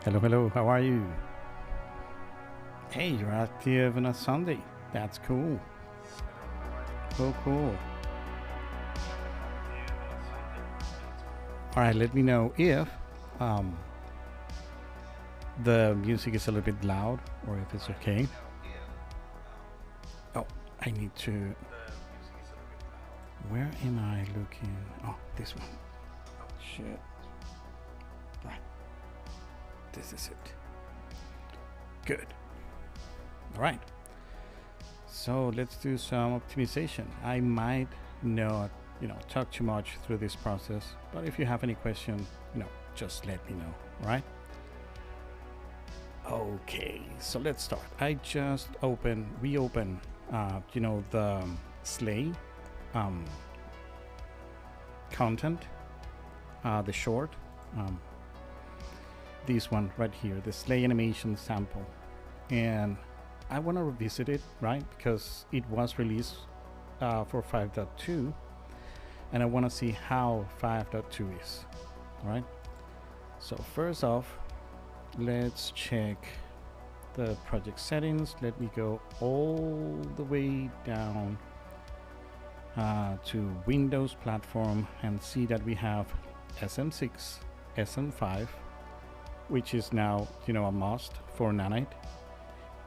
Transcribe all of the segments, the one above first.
Hello, hello, how are you? Hey, you're active on a Sunday. That's cool. Cool, cool. All right, let me know if um, the music is a little bit loud or if it's okay. Oh, I need to. Where am I looking? Oh, this one. Shit. Right, this is it. Good. All right. So let's do some optimization. I might not, talk too much through this process, but if you have any question, just let me know, right? Okay, so let's start. I just reopen, the Slay um, content, the short, um, this one right here, the Slay animation sample, and I want to revisit it, right? Because it was released for 5.2, and I want to see how 5.2 is. All right. So first off, let's check the project settings. Let me go all the way down to Windows platform and see that we have SM6, SM5, which is now a must for Nanite,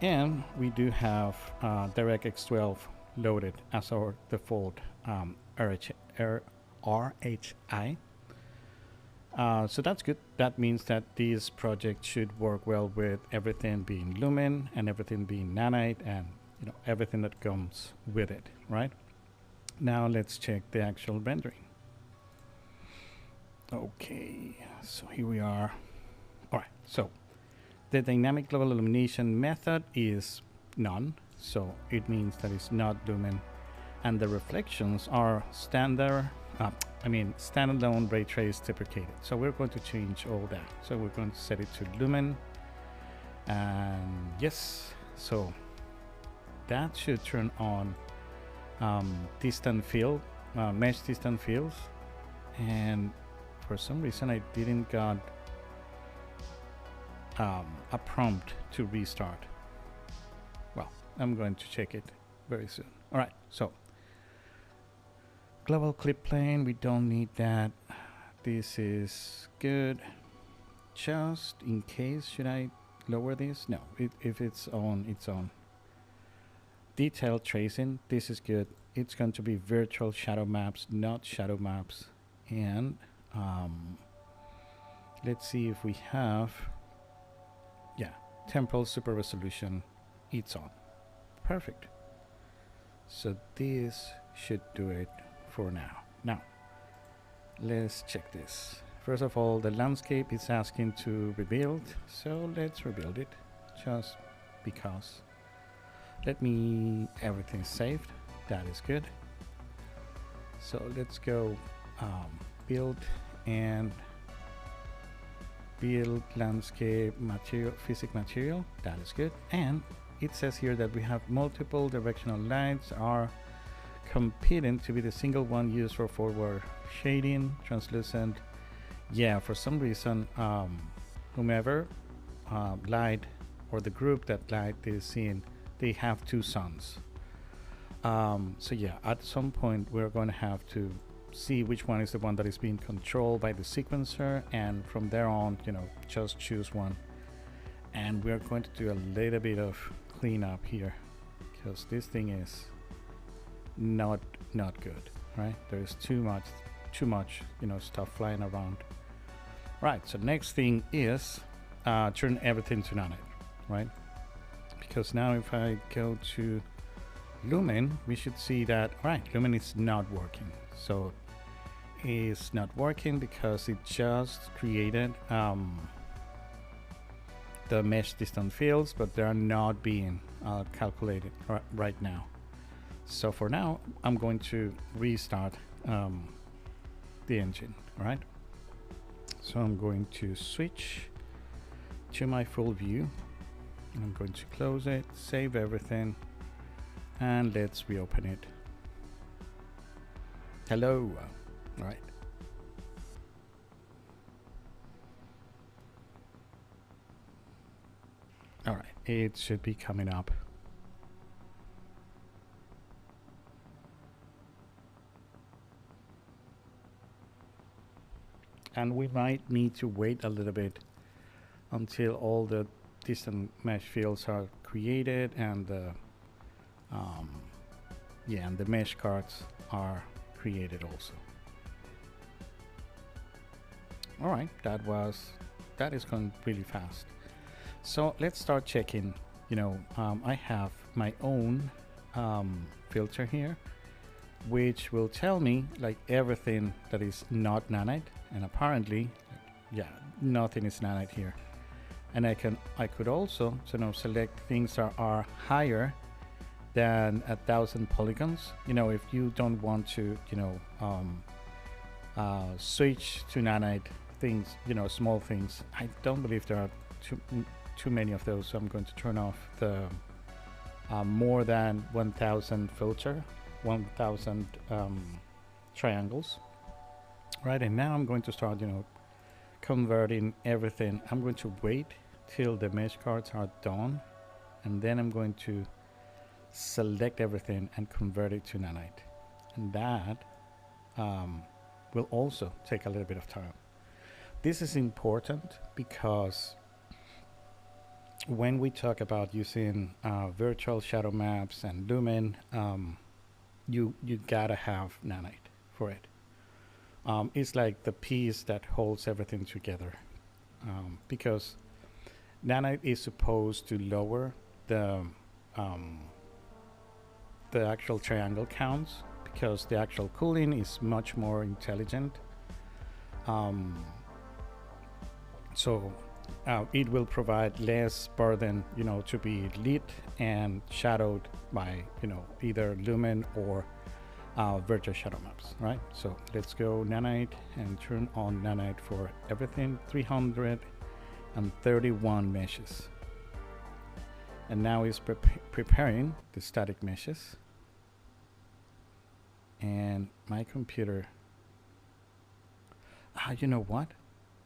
and we do have DirectX 12 loaded as our default RHI. So that's good. That means that this project should work well with everything being Lumen and everything being Nanite and everything that comes with it, right? Now let's check the actual rendering. Okay, so here we are. All right, so the dynamic level illumination method is none, so it means that it's not Lumen, and the reflections are standalone ray trace deprecated. So we're going to change all that. So we're going to set it to Lumen, and yes, so that should turn on distant field, mesh distant fields, and for some reason I didn't got a prompt to restart. Well, I'm going to check it very soon. All right, so global clip plane, we don't need that. This is good. Just in case, should I lower this? No, if it's on its own. Detail tracing, this is good. It's going to be virtual shadow maps, not shadow maps. And let's see if we have, yeah, temporal super resolution, it's on. Perfect. So this should do it for now. Now, let's check this. First of all, the landscape is asking to rebuild, so let's rebuild it, just because. Everything's saved, that is good. So let's go build and build landscape material, physics material, that is good. And it says here that we have multiple directional lines are competing to be the single one used for forward shading, translucent. Yeah, for some reason, whomever light or the group that light this scene, they have two suns. So yeah, at some point we're going to have to see which one is the one that is being controlled by the sequencer, and from there on, just choose one. And we're going to do a little bit of cleanup here because this thing is not good, right? There's too much stuff flying around. Right, so next thing is turn everything to Nanite, right? Because now if I go to Lumen, we should see that, right, Lumen is not working. So it's not working because it just created the mesh distant fields, but they are not being calculated right now. So for now, I'm going to restart the engine, all right? So I'm going to switch to my full view. I'm going to close it, save everything, and let's reopen it. Hello, all right. All right, it should be coming up. And we might need to wait a little bit until all the distant mesh fields are created and the um, yeah, and the mesh cards are created also. All right, that is going really fast. So let's start checking. I have my own filter here, which will tell me like everything that is not nanite, and apparently, yeah, nothing is nanite here. And I could also select things that are higher than 1,000 polygons. If you don't want to switch to nanite things, small things. I don't believe there are too many of those, so I'm going to turn off the more than 1,000 filter, 1,000 triangles. Right, and now I'm going to start converting everything. I'm going to wait till the mesh cards are done, and then I'm going to select everything and convert it to nanite, and that will also take a little bit of time. This is important because when we talk about using virtual shadow maps and Lumen, you gotta have nanite for it. It's like the piece that holds everything together, because nanite is supposed to lower the actual triangle counts, because the actual cooling is much more intelligent. So it will provide less burden, to be lit and shadowed by, either Lumen or virtual shadow maps, right? So let's go nanite and turn on nanite for everything, 331 meshes. And now it's preparing the static meshes. And my computer, you know what?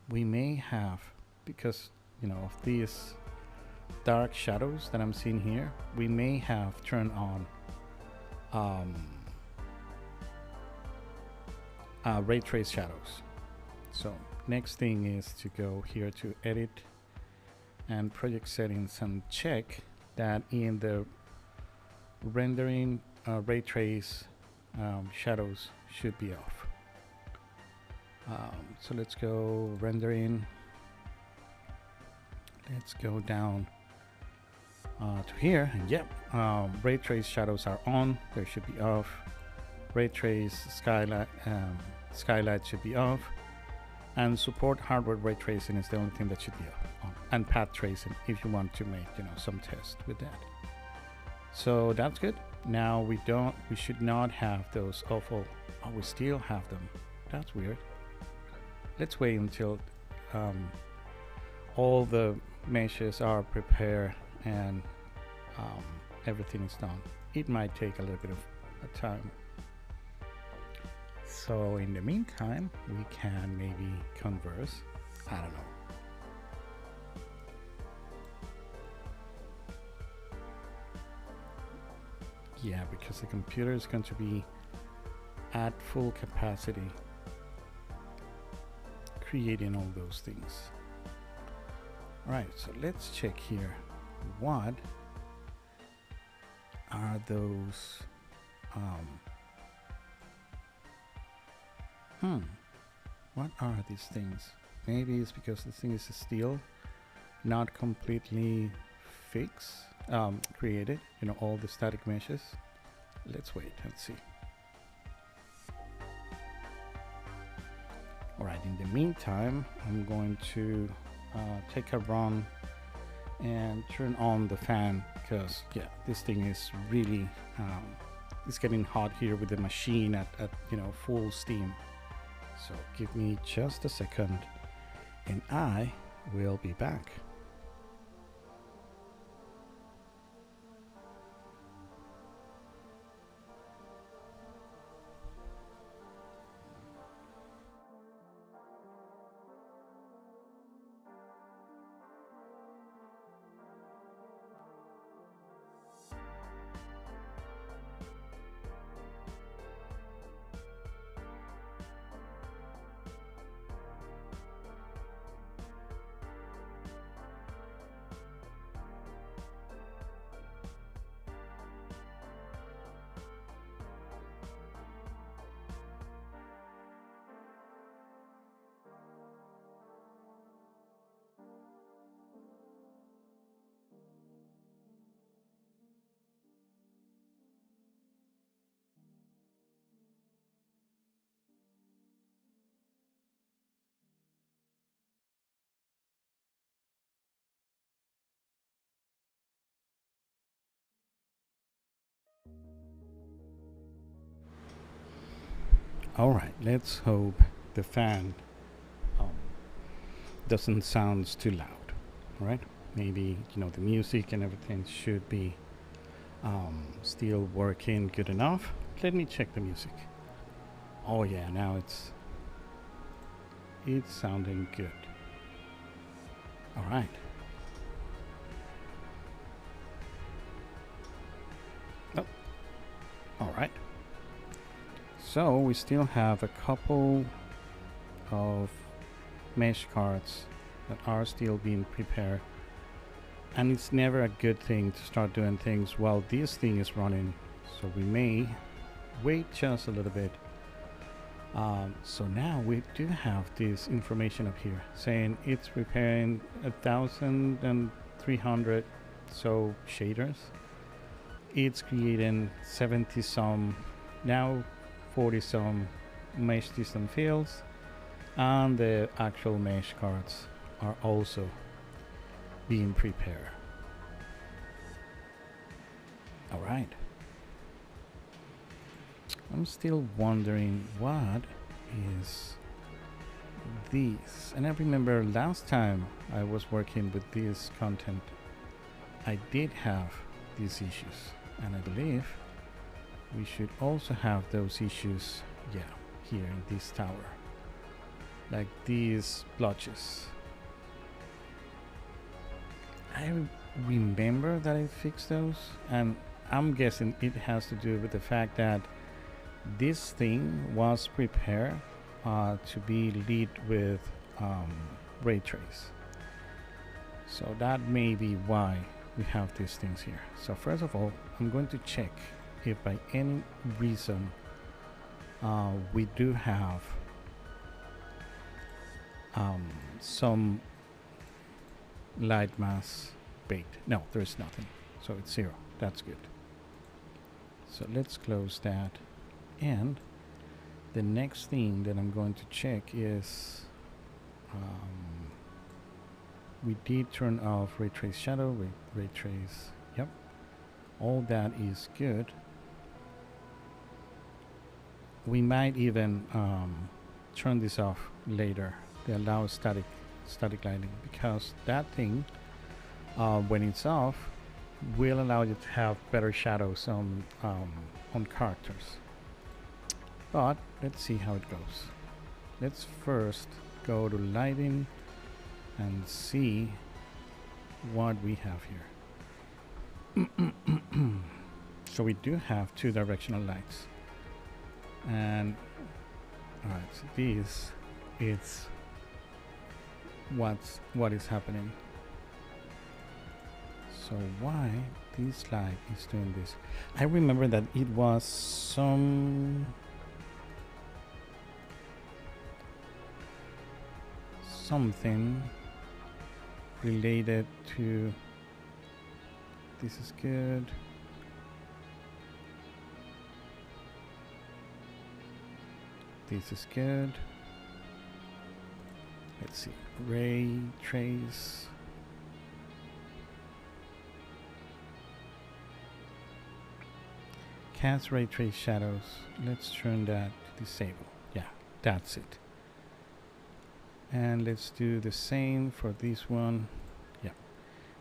We may have, because of these dark shadows that I'm seeing here, we may have turned on ray trace shadows. So next thing is to go here to edit and project settings and check that in the rendering ray trace shadows should be off. So let's go rendering. Let's go down to here, and yep, ray trace shadows are on. They should be off. Ray trace skylight should be off, and support hardware ray tracing is the only thing that should be on, and path tracing if you want to make some test with that. So that's good. Now we should not have those awful. Oh, we still have them. That's weird. Let's wait until all the meshes are prepared and everything is done. It might take a little bit of time. So in the meantime, we can maybe converse. I don't know. Yeah, because the computer is going to be at full capacity, creating all those things. All right, so let's check here. What are those? What are these things? Maybe it's because the thing is still not completely fixed, created, all the static meshes. Let's wait and see. All right, in the meantime, I'm going to take a run and turn on the fan, because yeah, this thing is really it's getting hot here with the machine at full steam. So give me just a second and I will be back. All right, let's hope the fan um, doesn't sound too loud. All right, maybe the music and everything should be still working good enough. Let me check the music. Oh yeah, now it's sounding good. All right. Oh, all right. So we still have a couple of mesh cards that are still being prepared, and it's never a good thing to start doing things while this thing is running, so we may wait just a little bit. So now we do have this information up here saying it's preparing 1,300 so shaders. It's creating 70 some, now 40 some mesh system fields, and the actual mesh cards are also being prepared. All right. I'm still wondering what is this. And I remember last time I was working with this content, I did have these issues, and I believe we should also have those issues, yeah, here in this tower, like these blotches. I remember that I fixed those, and I'm guessing it has to do with the fact that this thing was prepared to be lit with ray trace. So that may be why we have these things here. So first of all, I'm going to check if by any reason we do have some light mass bait. No, there's nothing. So it's 0. That's good. So let's close that. And the next thing that I'm going to check is we did turn off ray trace shadow, ray trace. Yep, all that is good. We might even turn this off later, the allow static lighting, because that thing when it's off will allow you to have better shadows on characters. But let's see how it goes. Let's first go to lighting and see what we have here. So we do have 2 directional lights, and alright, so this is what is happening. So why this light is doing this? I remember that it was something related to this is good. This is good. Let's see, ray trace. Cast ray trace shadows. Let's turn that to disable. Yeah, that's it. And let's do the same for this one. Yeah,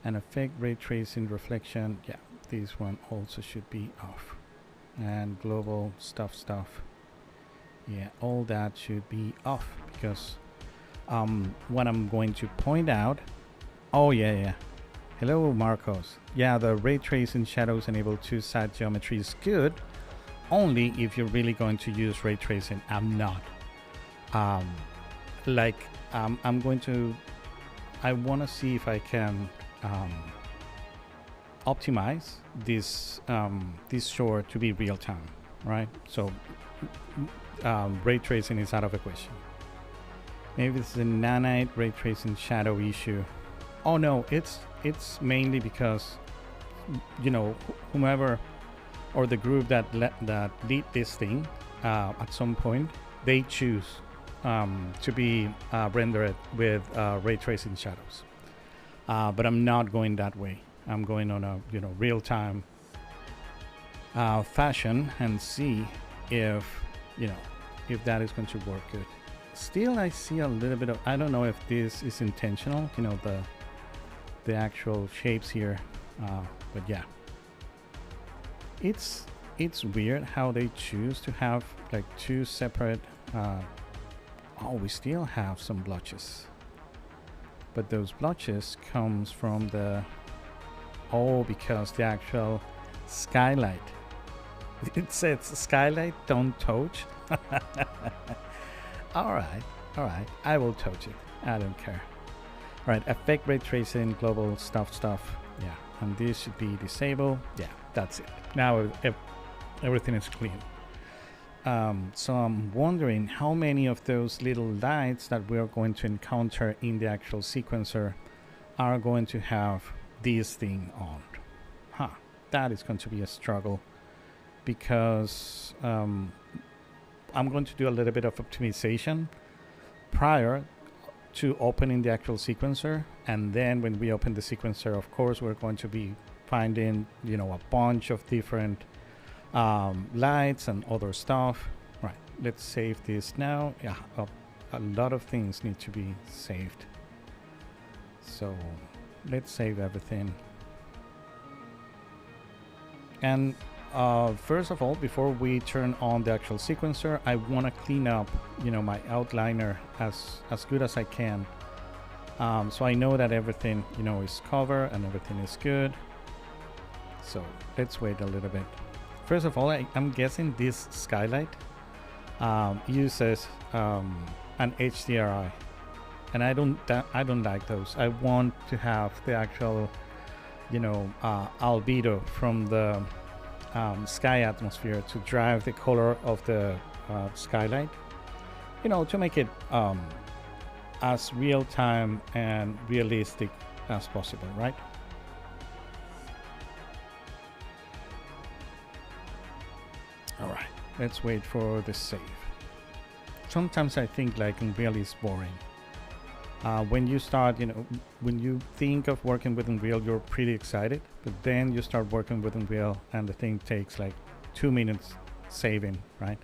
and affect ray tracing reflection. Yeah, this one also should be off. And global stuff. Yeah, all that should be off, because what I'm going to point out. Oh yeah. Hello Marcos. Yeah, the ray tracing shadows enable 2-side geometry is good only if you're really going to use ray tracing. I'm not. I'm going to, I want to see if I can optimize this this short to be real time, right? So ray tracing is out of the question. Maybe this is a nanite ray tracing shadow issue. Oh no, it's mainly because whomever or the group that lead this thing at some point, they choose to be rendered with ray tracing shadows. But I'm not going that way. I'm going on a real time fashion and see if if that is going to work good. Still, I see a little bit of, I don't know if this is intentional, you know, the actual shapes here, but yeah, it's weird how they choose to have like two separate. Oh, we still have some blotches, but those blotches comes from the, oh, because the actual skylight, it says skylight don't touch. all right, I will touch it, I don't care. All right, affect ray tracing, global stuff, yeah, and this should be disabled. Yeah, that's it. Now everything is clean. So I'm wondering how many of those little lights that we're going to encounter in the actual sequencer are going to have this thing on. That is going to be a struggle, because I'm going to do a little bit of optimization prior to opening the actual sequencer, and then when we open the sequencer, of course, we're going to be finding, you know, a bunch of different lights and other stuff. Right, let's save this now. Yeah, a lot of things need to be saved, so let's save everything. And first of all, before we turn on the actual sequencer, I want to clean up, you know, my outliner as good as I can, so I know that everything, you know, is covered and everything is good. So let's wait a little bit. First of all, I'm guessing this skylight uses an HDRI, and I don't like those. I want to have the actual, you know, albedo from the sky atmosphere to drive the color of the skylight, you know, to make it as real-time and realistic as possible, right? All right, let's wait for the save. Sometimes I think like Unreal is boring. When you start, you know, when you think of working with Unreal, you're pretty excited, but then you start working with Unreal and the thing takes like 2 minutes saving, right?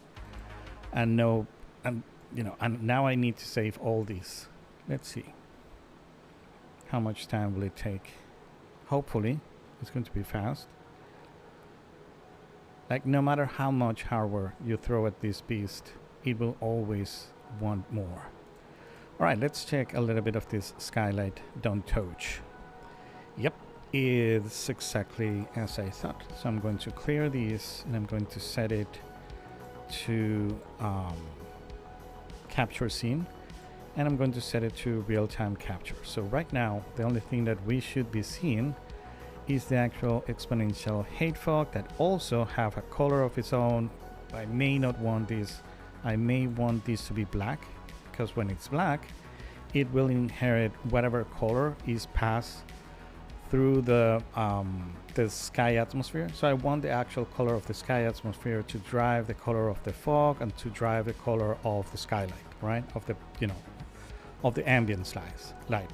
And no, and you know, and now I need to save all these. Let's see. How much time will it take? Hopefully, it's going to be fast. Like, no matter how much hardware you throw at this beast, it will always want more. All right, let's check a little bit of this skylight don't touch. Yep, it's exactly as I thought. So I'm going to clear these and I'm going to set it to capture scene, and I'm going to set it to real-time capture. So right now, the only thing that we should be seeing is the actual exponential hate fog that also have a color of its own. I may not want this. I may want this to be black, because when it's black, it will inherit whatever color is passed through the sky atmosphere. So I want the actual color of the sky atmosphere to drive the color of the fog and to drive the color of the skylight, right? Of the, you know, of the ambient light.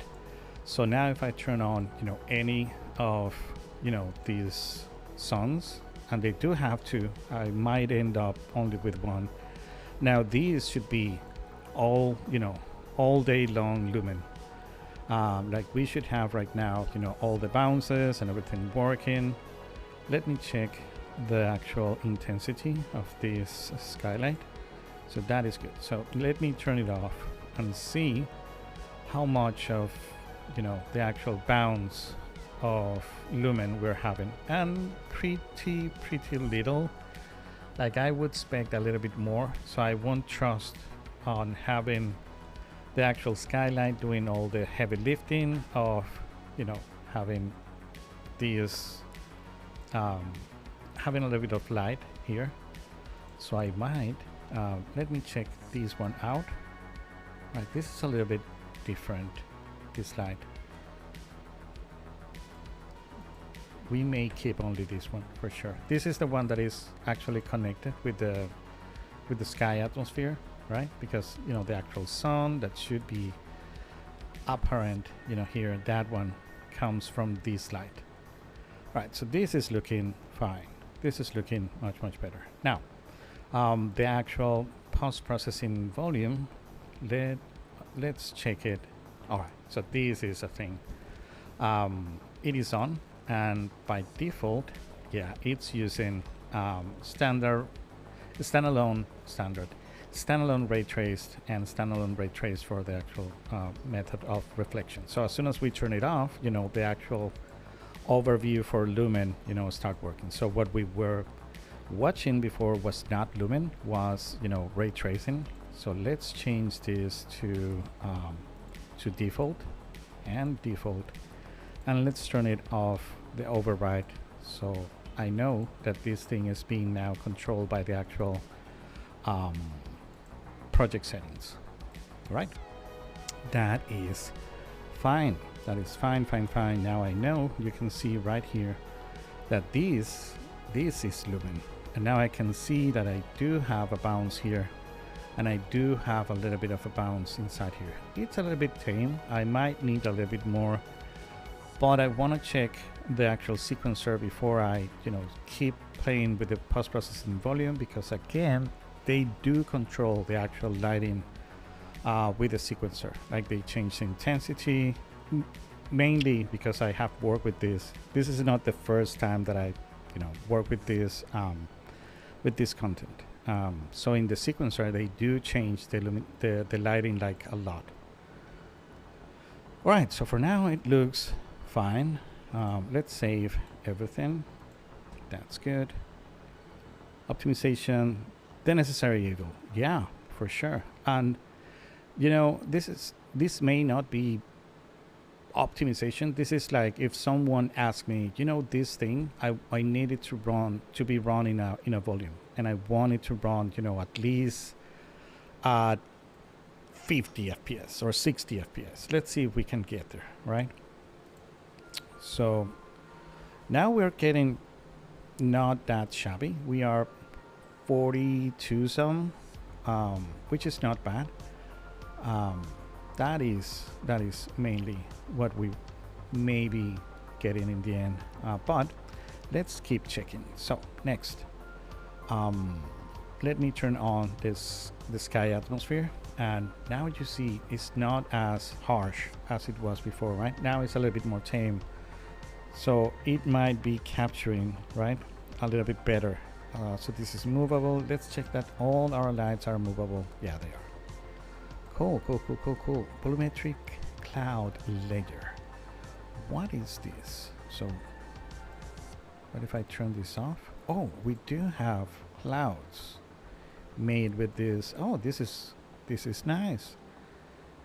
So now if I turn on, you know, any of, you know, these suns, and they do have two, I might end up only with one. Now these should be all, you know, all day long lumen. Like we should have right now, you know, all the bounces and everything working. Let me check the actual intensity of this skylight. So that is good. So let me turn it off and see how much of, you know, the actual bounce of lumen we're having. And pretty little. Like I would expect a little bit more. So I won't trust on having the actual skylight doing all the heavy lifting of, you know, having these having a little bit of light here. So I might let me check this one out. Like this is a little bit different, this light. We may keep only this one for sure. This is the one that is actually connected with the sky atmosphere, right? Because, you know, the actual sun that should be apparent, you know, here, that one comes from this light. Right, so this is looking fine. This is looking much better. Now, the actual post-processing volume, let's check it. All right, so this is a thing. It is on, and by default, yeah, it's using standalone ray traced and standalone ray trace for the actual method of reflection. So as soon as we turn it off, you know, the actual overview for Lumen, you know, start working. So what we were watching before was not Lumen, was, you know, ray tracing. So let's change this to default and default, and let's turn it off the override. So I know that this thing is being now controlled by the actual project settings, right? That is fine. That is fine. Now I know. You can see right here that this is Lumen, and now I can see that I do have a bounce here, and I do have a little bit of a bounce inside here. It's a little bit tame. I might need a little bit more, but I want to check the actual sequencer before I, you know, keep playing with the post-processing volume, because again, they do control the actual lighting with the sequencer. Like, they change the intensity, mainly because I have worked with this. This is not the first time that I, you know, work with this content. So in the sequencer, they do change the lighting like a lot. All right, so for now it looks fine. Let's save everything. That's good. Optimization, the necessary evil. Yeah, for sure. And you know, this may not be optimization. This is like if someone asked me, you know, this thing, I need it to be run in a volume, and I want it to run, you know, at least at 50 FPS or 60 FPS. Let's see if we can get there, right? So now we're getting not that shabby. We are 42 some, which is not bad. That is mainly what we may be getting in the end, but let's keep checking. So next, let me turn on the sky atmosphere, and now you see it's not as harsh as it was before, right? Now it's a little bit more tame, so it might be capturing, right, a little bit better. So this is movable. Let's check that all our lights are movable. Yeah, they are. Cool. Volumetric cloud layer. What is this? So what if I turn this off? Oh, we do have clouds made with this. Oh, this is nice.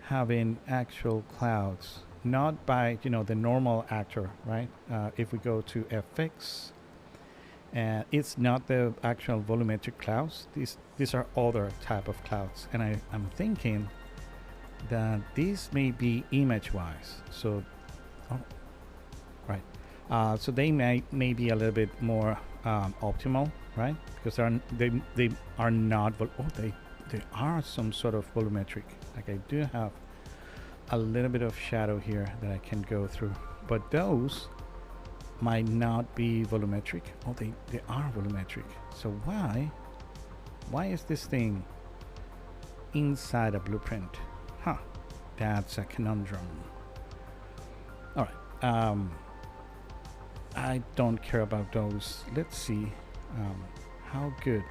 Having actual clouds, not by, you know, the normal actor, right? If we go to FX, it's not the actual volumetric clouds. These are other type of clouds, and I'm thinking that this may be image-wise. So, oh, right. So they may be a little bit more optimal, right? Because they are not. They are some sort of volumetric. Like, I do have a little bit of shadow here that I can go through, but those might not be volumetric. Oh, they are volumetric. So why is this thing inside a blueprint? Huh, that's a conundrum. All right, I don't care about those. Let's see how good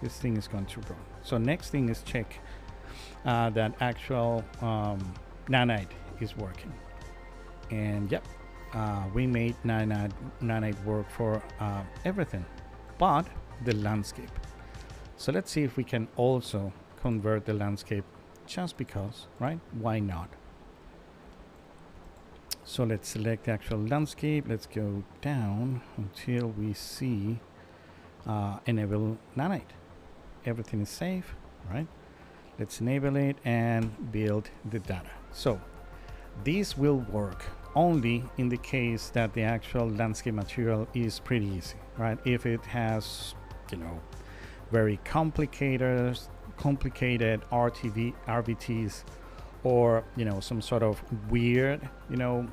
this thing is going to run. So next thing is check that actual nanite is working, and yep, we made nanite work for everything but the landscape. So let's see if we can also convert the landscape, just because, right? Why not? So let's select the actual landscape. Let's go down until we see enable nanite. Everything is safe, right? Let's enable it and build the data. So this will work only in the case that the actual landscape material is pretty easy, right? If it has, you know, very complicated RVTs, or, you know, some sort of weird, you know,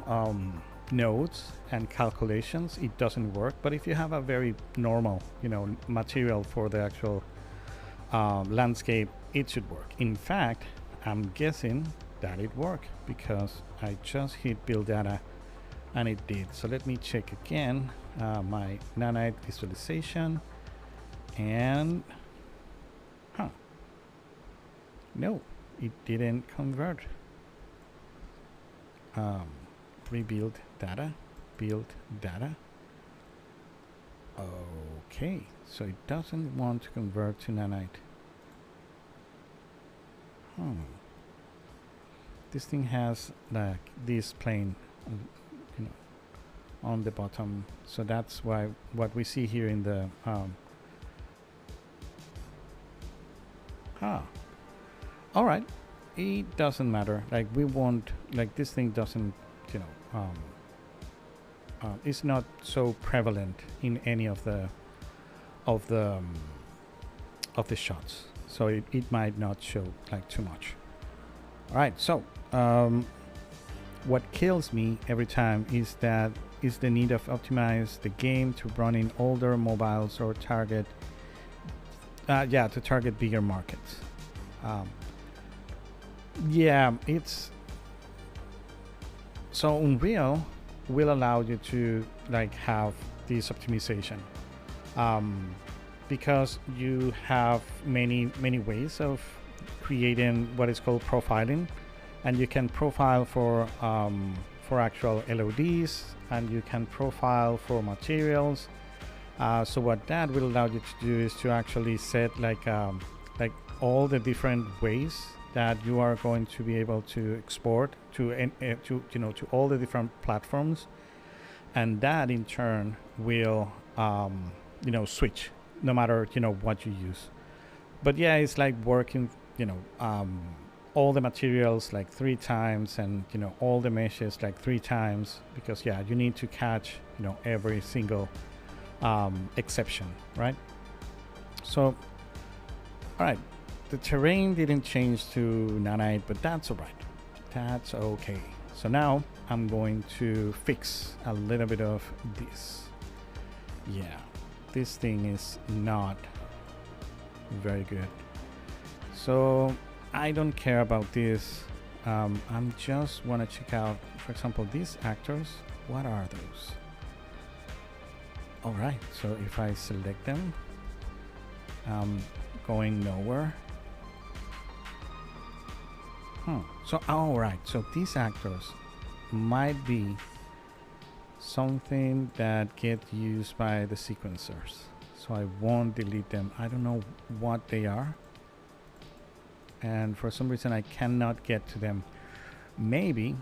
nodes and calculations, it doesn't work. But if you have a very normal, you know, material for the actual landscape, it should work. In fact, I'm guessing that it worked because I just hit build data and it did. So let me check again my nanite visualization, and no, it didn't convert. Rebuild data, build data. Okay, so it doesn't want to convert to nanite. This thing has like this plane, you know, on the bottom, so that's why what we see here in the all right, it doesn't matter. Like we won't, like this thing doesn't, you know, it's not so prevalent in any of the shots, so it might not show like too much. All right, so what kills me every time is the need of optimize the game to run in older mobiles or target to target bigger markets. Yeah, it's so Unreal will allow you to like have this optimization because you have many ways of creating what is called profiling, and you can profile for actual LODs, and you can profile for materials. So what that will allow you to do is to actually set like all the different ways that you are going to be able to export to to all the different platforms, and that in turn will switch no matter what you use. But yeah, it's like working all the materials like 3 times, and all the meshes like 3 times, because yeah, you need to catch every single exception, right? So all right, the terrain didn't change to nanite, but that's all right, that's okay. So now I'm going to fix a little bit of this. Yeah, this thing is not very good, so I don't care about this. I'm just want to check out, for example, these actors. What are those? All right, so if I select them, going nowhere. So all right, so these actors might be something that get used by the sequencers, so I won't delete them. I don't know what they are, and for some reason I cannot get to them. Maybe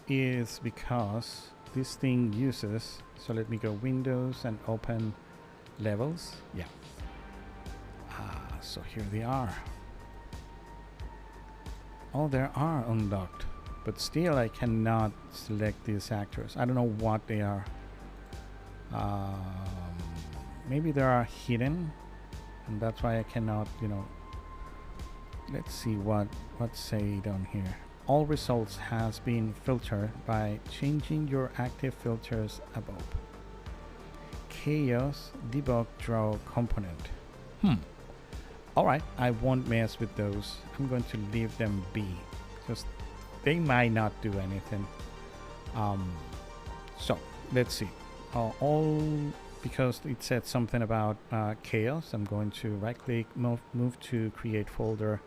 is because this thing uses, so let me go Windows and open levels. Yeah, so here they are. Oh, they are unlocked, but still I cannot select these actors. I don't know what they are. Maybe they are hidden, and that's why I cannot, let's see what say down here. All results has been filtered by changing your active filters above. Chaos debug draw component. All right, I won't mess with those. I'm going to leave them be because they might not do anything. So let's see. All because it said something about chaos. I'm going to right click, move to create folder,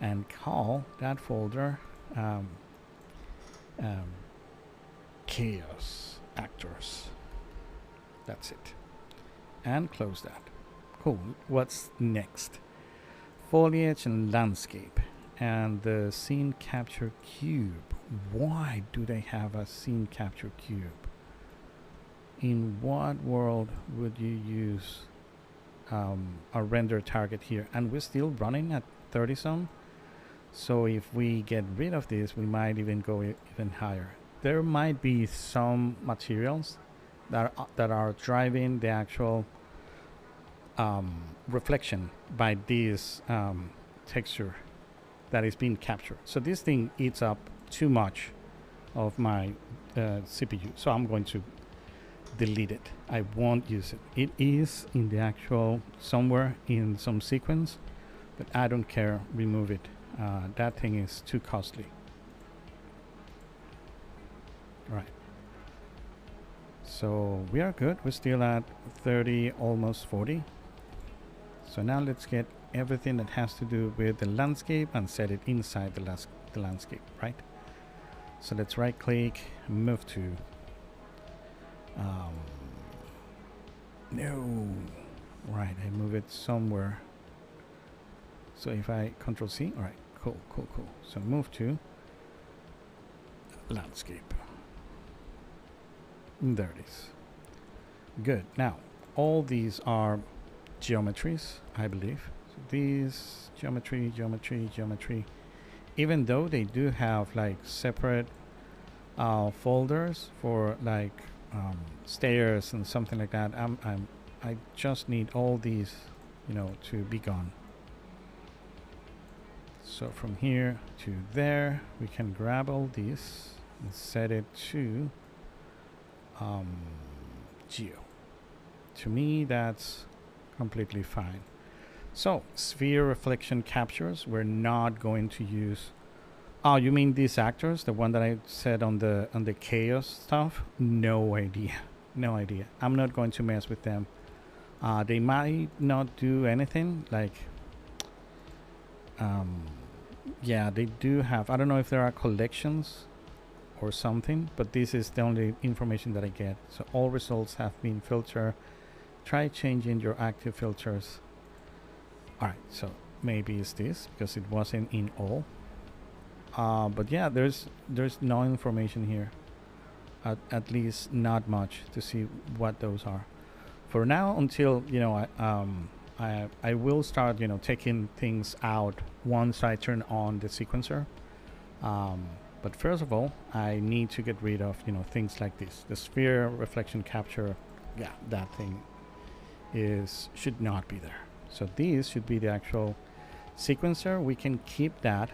and call that folder chaos actors. That's it, and close that. Cool. What's next? Foliage and landscape, and the scene capture cube. Why do they have a scene capture cube? In what world would you use a render target here? And we're still running at 30 some, so if we get rid of this, we might even go even higher. There might be some materials that are driving the actual reflection by this texture that is being captured. So this thing eats up too much of my CPU, so I'm going to delete it. I won't use it. It is in the actual somewhere in some sequence, but I don't care. Remove it. That thing is too costly. All right. So we are good. We're still at 30, almost 40. So now let's get everything that has to do with the landscape and set it inside the landscape, right? So let's right click, move to no, right, I move it somewhere. So if I Control C, all right, cool. So move to landscape. There it is. Good. Now all these are geometries, I believe. So these geometry, even though they do have like separate folders for like stairs and something like that, I just need all these, you know, to be gone. So from here to there, we can grab all these and set it to geo. To me, that's completely fine. So sphere reflection captures, we're not going to use. Oh, you mean these actors, the one that I said on the chaos stuff? No idea. I'm not going to mess with them. They might not do anything. Like, yeah, they do have. I don't know if there are collections or something, but this is the only information that I get. So all results have been filtered. Try changing your active filters. All right, so maybe it's this because it wasn't in all. But yeah, there's no information here, at least not much to see what those are for now, until, you know, I will start, you know, taking things out once I turn on the sequencer. But first of all, I need to get rid of, you know, things like this. The sphere reflection capture, yeah, that thing should not be there. So these should be the actual sequencer. We can keep that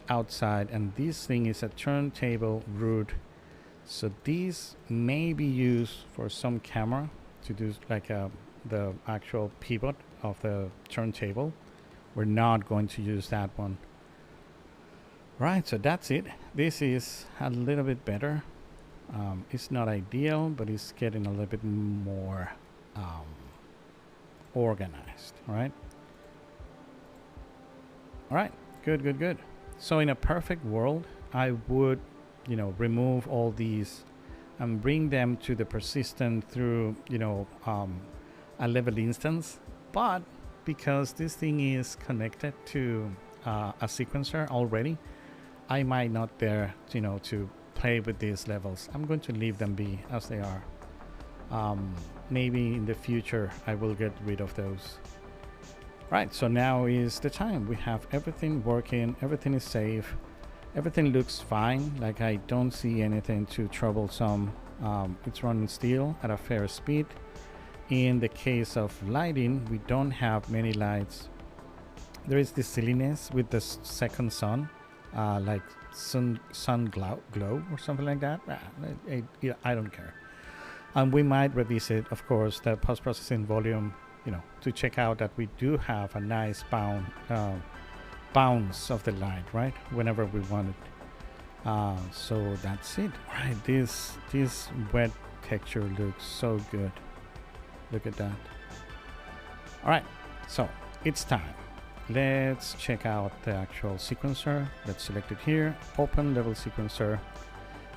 outside, and this thing is a turntable root. So these may be used for some camera to do like the actual pivot of the turntable. We're not going to use that one. Right, so that's it. This is a little bit better. It's not ideal, but it's getting a little bit more organized. All right, good. So in a perfect world, I would, you know, remove all these and bring them to the persistent through, you know, a level instance. But because this thing is connected to a sequencer already, I might not dare, you know, to play with these levels. I'm going to leave them be as they are. Maybe in the future I will get rid of those. Right, so now is the time. We have everything working, everything is safe, everything looks fine. Like, I don't see anything too troublesome. It's running still at a fair speed. In the case of lighting, we don't have many lights. There is this silliness with the second sun, like sun glow or something like that. I don't care. And we might revisit, of course, the post-processing volume, you know, to check out that we do have a nice bounce of the light, right, whenever we want it. So that's it. Right, this wet texture looks so good. Look at that. All right, so it's time. Let's check out the actual sequencer. Let's select it here, open level sequencer,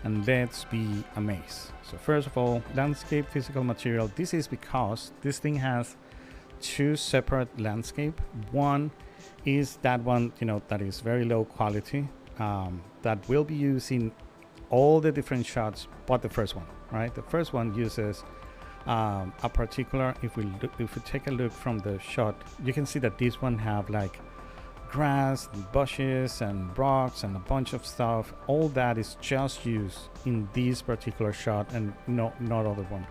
and let's be amazed. So first of all, landscape physical material. This is because this thing has two separate landscape. One is that one, you know, that is very low quality, that will be using all the different shots, but the first one, right? The first one uses a particular, if we take a look from the shot, you can see that this one have like grass and bushes and rocks and a bunch of stuff. All that is just used in this particular shot and not other one.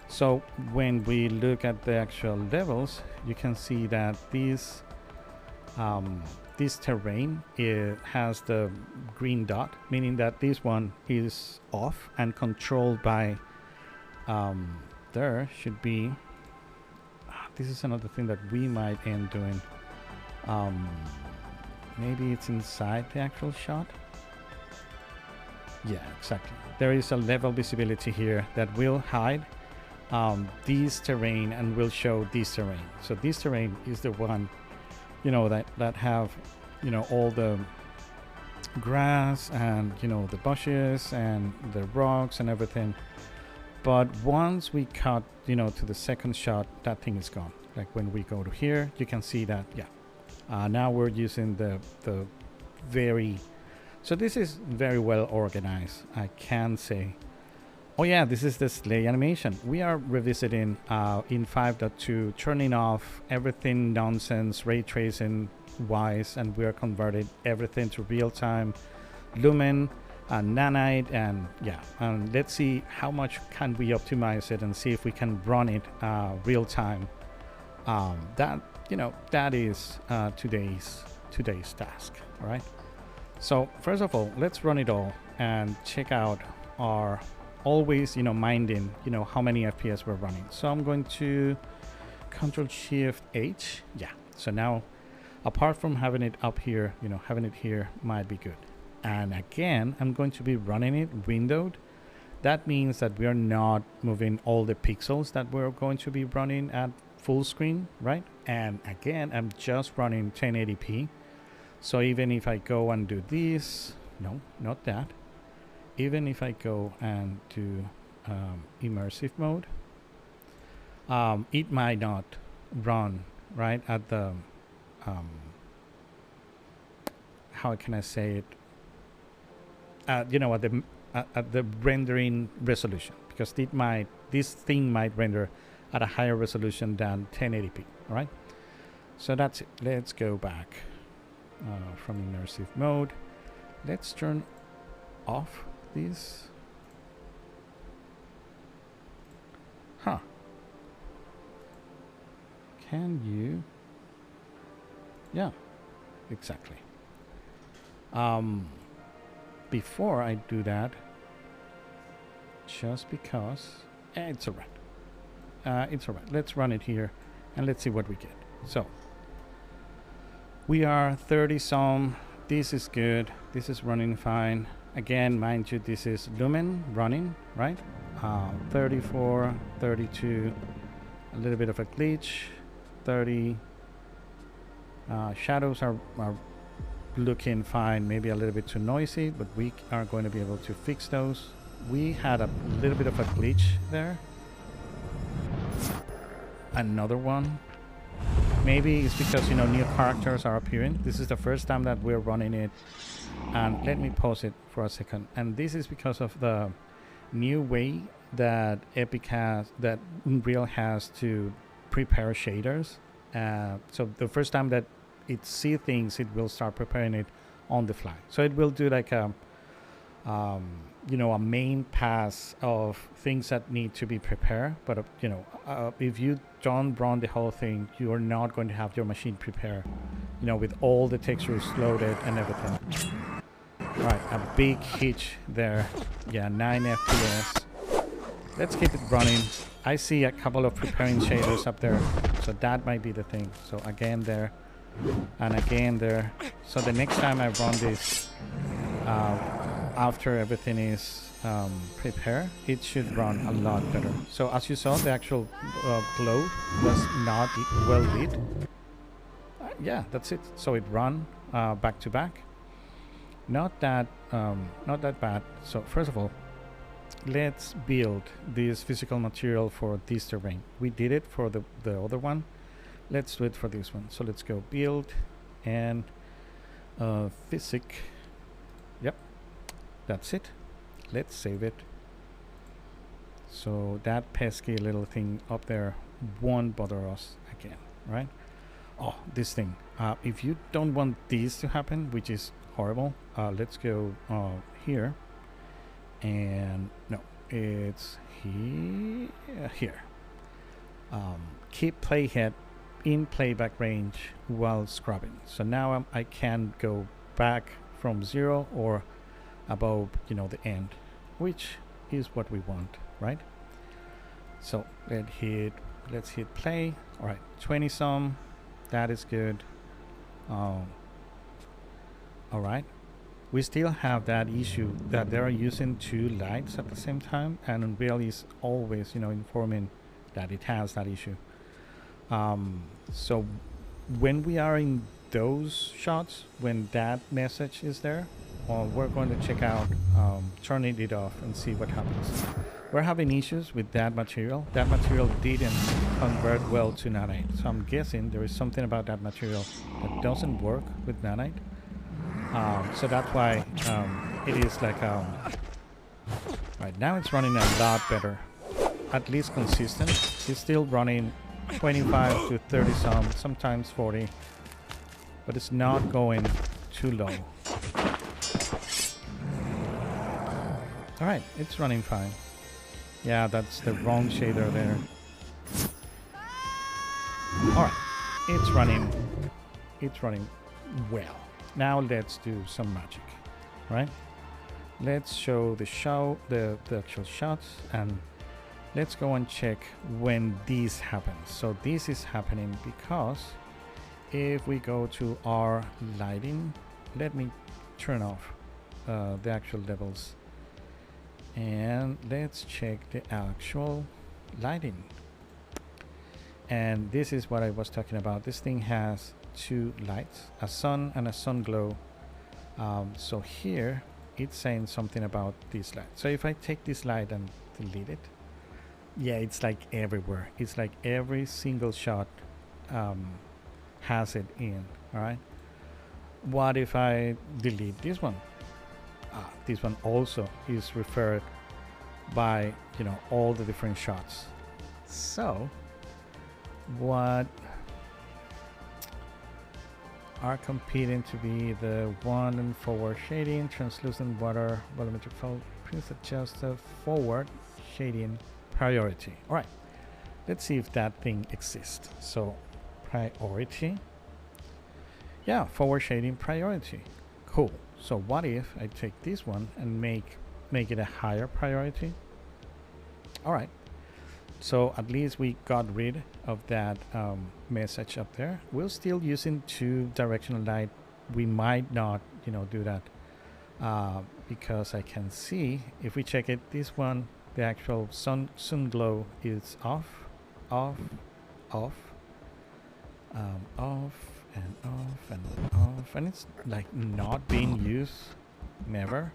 So when we look at the actual levels, you can see that these this terrain, it has the green dot, meaning that this one is off and controlled by there should be this is another thing that we might end doing. Maybe it's inside the actual shot. Yeah, exactly. There is a level visibility here that will hide this terrain and will show this terrain. So this terrain is the one, you know, that have, you know, all the grass and, you know, the bushes and the rocks and everything. But once we cut, you know, to the second shot, that thing is gone. Like when we go to here, you can see that, yeah. Now we're using the very, so this is very well organized, I can say. Oh yeah, this is the sleigh animation. We are revisiting in 5.2, turning off everything nonsense, ray tracing wise, and we are converting everything to real time, lumen, and nanite, and yeah, and let's see how much can we optimize it and see if we can run it real time. That, you know, that is today's task. All right, so first of all, let's run it all and check out our, always, you know, minding, you know, how many FPS we're running. So I'm going to Control-Shift-H. Yeah, so now apart from having it up here, you know, having it here might be good. And again, I'm going to be running it windowed. That means that we are not moving all the pixels that we're going to be running at full screen, right? And again, I'm just running 1080p. So even if I go and do this, no, not that. Even if I go and do immersive mode, it might not run right at the, how can I say it? You know, at the rendering resolution, because this thing might render at a higher resolution than 1080p. All right, so that's it. Let's go back from immersive mode. Let's turn off these. Huh? Can you? Yeah, exactly. Before I do that, just because it's all right. It's all right. Let's run it here and let's see what we get. So we are 30 some. This is good. This is running fine. Again, mind you, this is lumen running, right? 34, 32, a little bit of a glitch, 30. Shadows are looking fine, maybe a little bit too noisy, but we are going to be able to fix those. We had a little bit of a glitch there. Another one. Maybe it's because, you know, new characters are appearing. This is the first time that we're running it. And let me pause it for a second. And this is because of the new way that Unreal has to prepare shaders. So the first time that it sees things, it will start preparing it on the fly. So it will do like a, you know, a main pass of things that need to be prepared. But, you know, if you don't run the whole thing, you are not going to have your machine prepared, you know, with all the textures loaded and everything. Right, a big hitch there. Yeah, 9 FPS. Let's keep it running. I see a couple of preparing shaders up there, so that might be the thing. So again there, and again there. So the next time I run this, after everything is prepared, it should run a lot better. So as you saw, the actual glow was not well lit. Yeah, that's it. So it ran back to back. Not that bad. So first of all, let's build this physical material for this terrain. We did it for the other one. Let's do it for this one. So let's go build and physic. Yep, that's it. Let's save it. So that pesky little thing up there won't bother us again, right? Oh, this thing. If you don't want this to happen, which is horrible, let's go here. And no, it's here. Keep playhead in playback range while scrubbing. So now I can go back from 0 or above, you know, the end, which is what we want, right? So let's hit play. All right, 20 some, that is good. All right, we still have that issue that they are using 2 lights at the same time, and Unreal is always, you know, informing that it has that issue. So when we are in those shots, when that message is there, we're going to check out turning it off and see what happens. We're having issues with that material. That material didn't convert well to nanite, so I'm guessing there is something about that material that doesn't work with nanite. So that's why it is like right now it's running a lot better, at least consistent. It's still running 25 to 30 sometimes 40, but it's not going too low. All right, it's running fine. Yeah, that's the wrong shader there. All right, it's running well. Now let's do some magic, right? Let's show the actual shots, and let's go and check when this happens. So this is happening because if we go to our lighting, let me turn off the actual levels, and let's check the actual lighting. And this is what I was talking about. This thing has 2 lights, a sun and a sun glow. So here it's saying something about this light. So if I take this light and delete it, yeah, it's like everywhere. It's like every single shot has it in. All right, what if I delete this one? This one also is referred by, you know, all the different shots. So what are competing to be the one and forward shading, translucent water, volumetric focus, adjusted forward shading priority. All right, let's see if that thing exists. So priority, yeah, forward shading priority. Cool. So what if I take this one and make it a higher priority? All right, so at least we got rid of that message up there. We're still using 2 directional light. We might not, you know, do that because I can see if we check it, this one, the actual sun glow is off, off, off, off and off and off, and it's like not being used, never.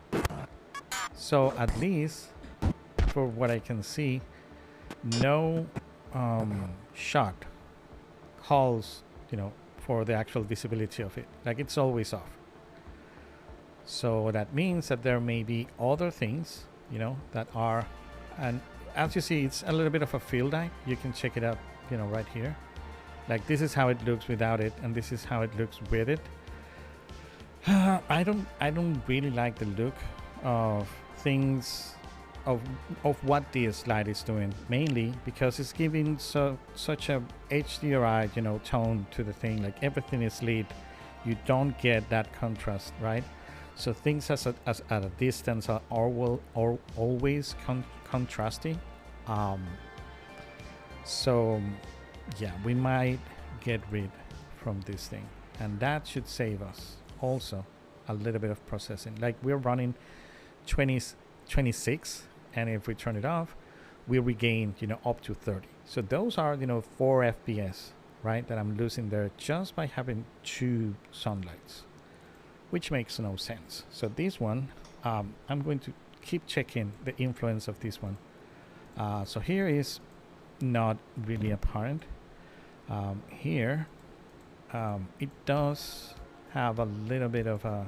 So at least for what I can see, no shot calls, you know, for the actual visibility of it. Like, it's always off. So that means that there may be other things, you know, that are, and as you see, it's a little bit of a field eye. You can check it out, you know, right here. Like, this is how it looks without it, and this is how it looks with it. I don't really like the look of things of what this light is doing, mainly because it's giving such a HDRI, you know, tone to the thing. Like, everything is lit, you don't get that contrast, right? So things at a distance are always contrasty. So yeah, we might get rid from this thing, and that should save us also a little bit of processing. Like, we're running 26, and if we turn it off, we regain, you know, up to 30. So those are, you know, 4 FPS, right, that I'm losing there just by having 2 sunlights, which makes no sense. So this one, I'm going to keep checking the influence of this one. So here is not really apparent. Here it does have a little bit of a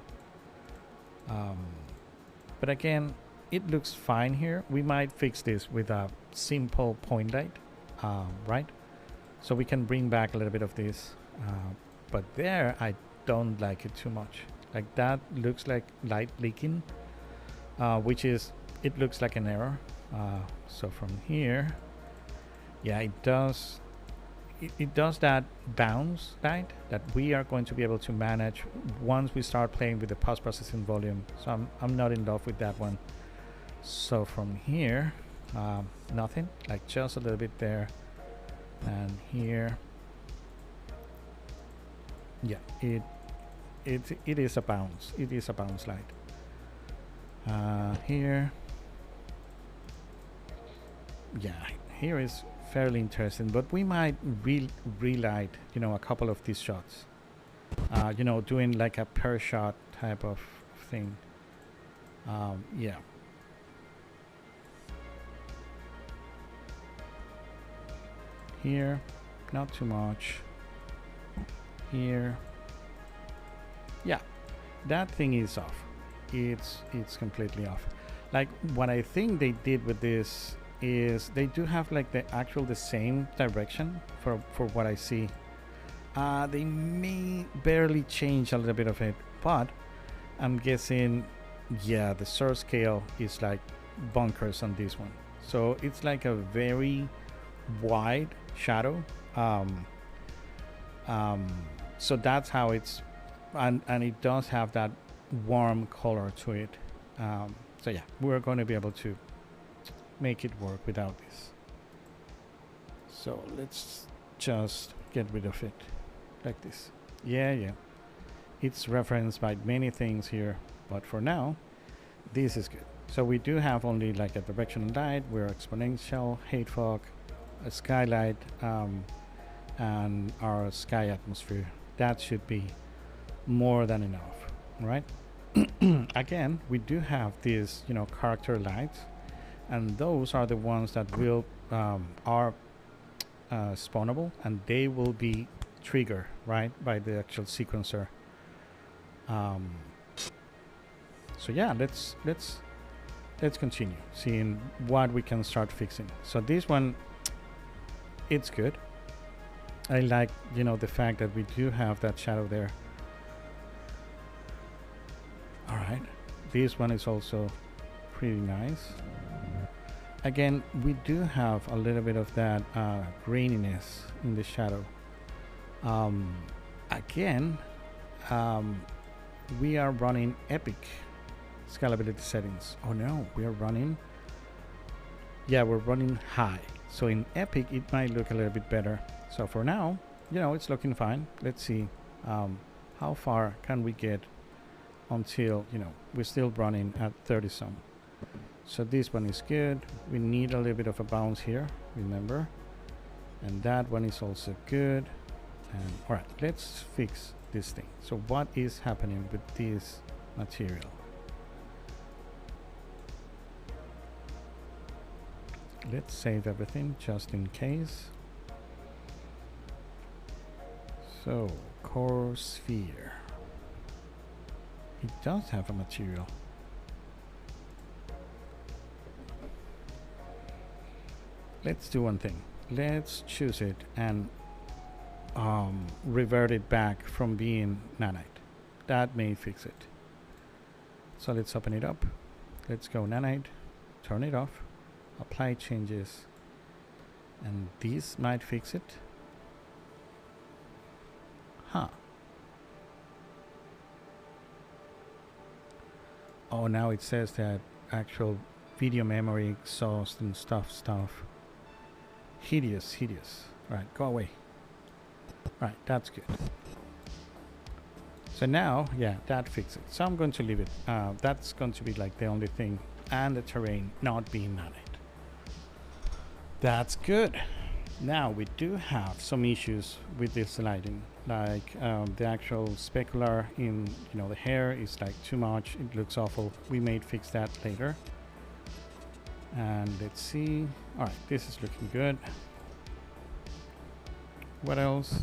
but again, it looks fine here. We might fix this with a simple point light, right? So we can bring back a little bit of this, but there I don't like it too much. Like, that looks like light leaking, which is, it looks like an error. So from here, yeah, it does it does that bounce light that we are going to be able to manage once we start playing with the post-processing volume. So I'm not in love with that one. So from here, nothing, like just a little bit there and here. Yeah, it is a bounce. It is a bounce light. Here, yeah, here is fairly interesting, but we might relight, you know, a couple of these shots. You know, doing like a per shot type of thing. Yeah. Here, not too much. Here, yeah, that thing is off. It's completely off. Like what I think they did with this is they do have like the same direction for what I see. They may barely change a little bit of it, but I'm guessing, yeah, the source scale is like bunkers on this one, so it's like a very wide shadow. So that's how it's, and it does have that warm color to it. So yeah, we're going to be able to make it work without this. So let's just get rid of it like this. Yeah, it's referenced by many things here, but for now this is good. So we do have only like a directional light, we're exponential, hate fog, a skylight, and our sky atmosphere. That should be more than enough, right? Again, we do have these, you know, character lights, and those are the ones that will are spawnable, and they will be triggered, right, by the actual sequencer. So yeah, let's continue seeing what we can start fixing. So this one, it's good. I like, you know, the fact that we do have that shadow there. All right, this one is also pretty nice. Again, we do have a little bit of that graininess in the shadow. Again, we are running epic scalability settings. Oh no, we are running, yeah, we're running high. So in epic it might look a little bit better. So for now, you know, it's looking fine. Let's see how far can we get until, you know, we're still running at 30 some. So this one is good. We need a little bit of a bounce here, remember, and that one is also good. And all right, let's fix this thing. So what is happening with this material? Let's save everything just in case. So core sphere, it does have a material. Let's do one thing. Let's choose it and revert it back from being nanite. That may fix it. So let's open it up. Let's go nanite, turn it off, apply changes, and this might fix it. Huh. Oh, now it says that actual video memory exhaust and stuff. Hideous. Right, go away. Right, that's good. So now, yeah, that fixes it. So I'm going to leave it. That's going to be like the only thing, and the terrain not being nanite. That's good. Now we do have some issues with this lighting, like the actual specular in, you know, the hair is like too much. It looks awful. We may fix that later. And let's see. All right, this is looking good. What else?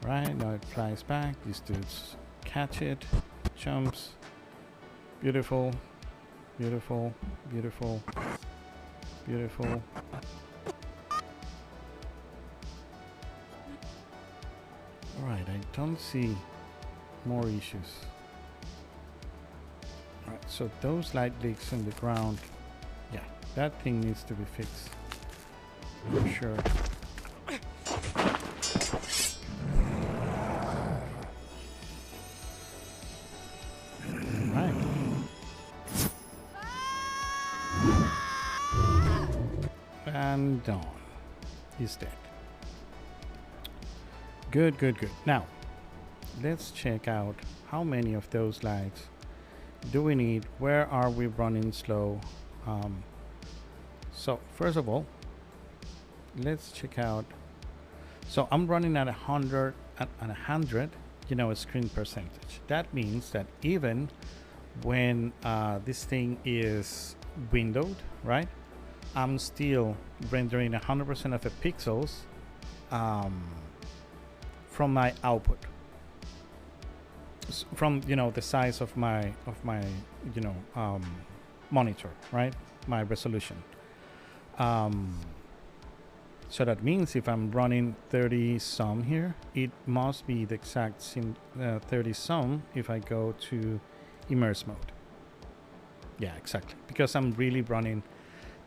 Right, now it flies back. These dudes catch it, jumps. Beautiful. Alright, I don't see more issues. Alright, so those light leaks in the ground, yeah, that thing needs to be fixed for sure. and done. He's dead. Good, good, good. Now, let's check out how many of those lights do we need. Where are we running slow? So first of all, let's check out. So I'm running at 100 screen percentage. That means that even when this thing is windowed, right, I'm still rendering 100% of the pixels from my output, from the size of my monitor, right, my resolution. So that means if I'm running 30 some here, it must be the exact same 30 some if I go to immerse mode. Yeah, exactly, because I'm really running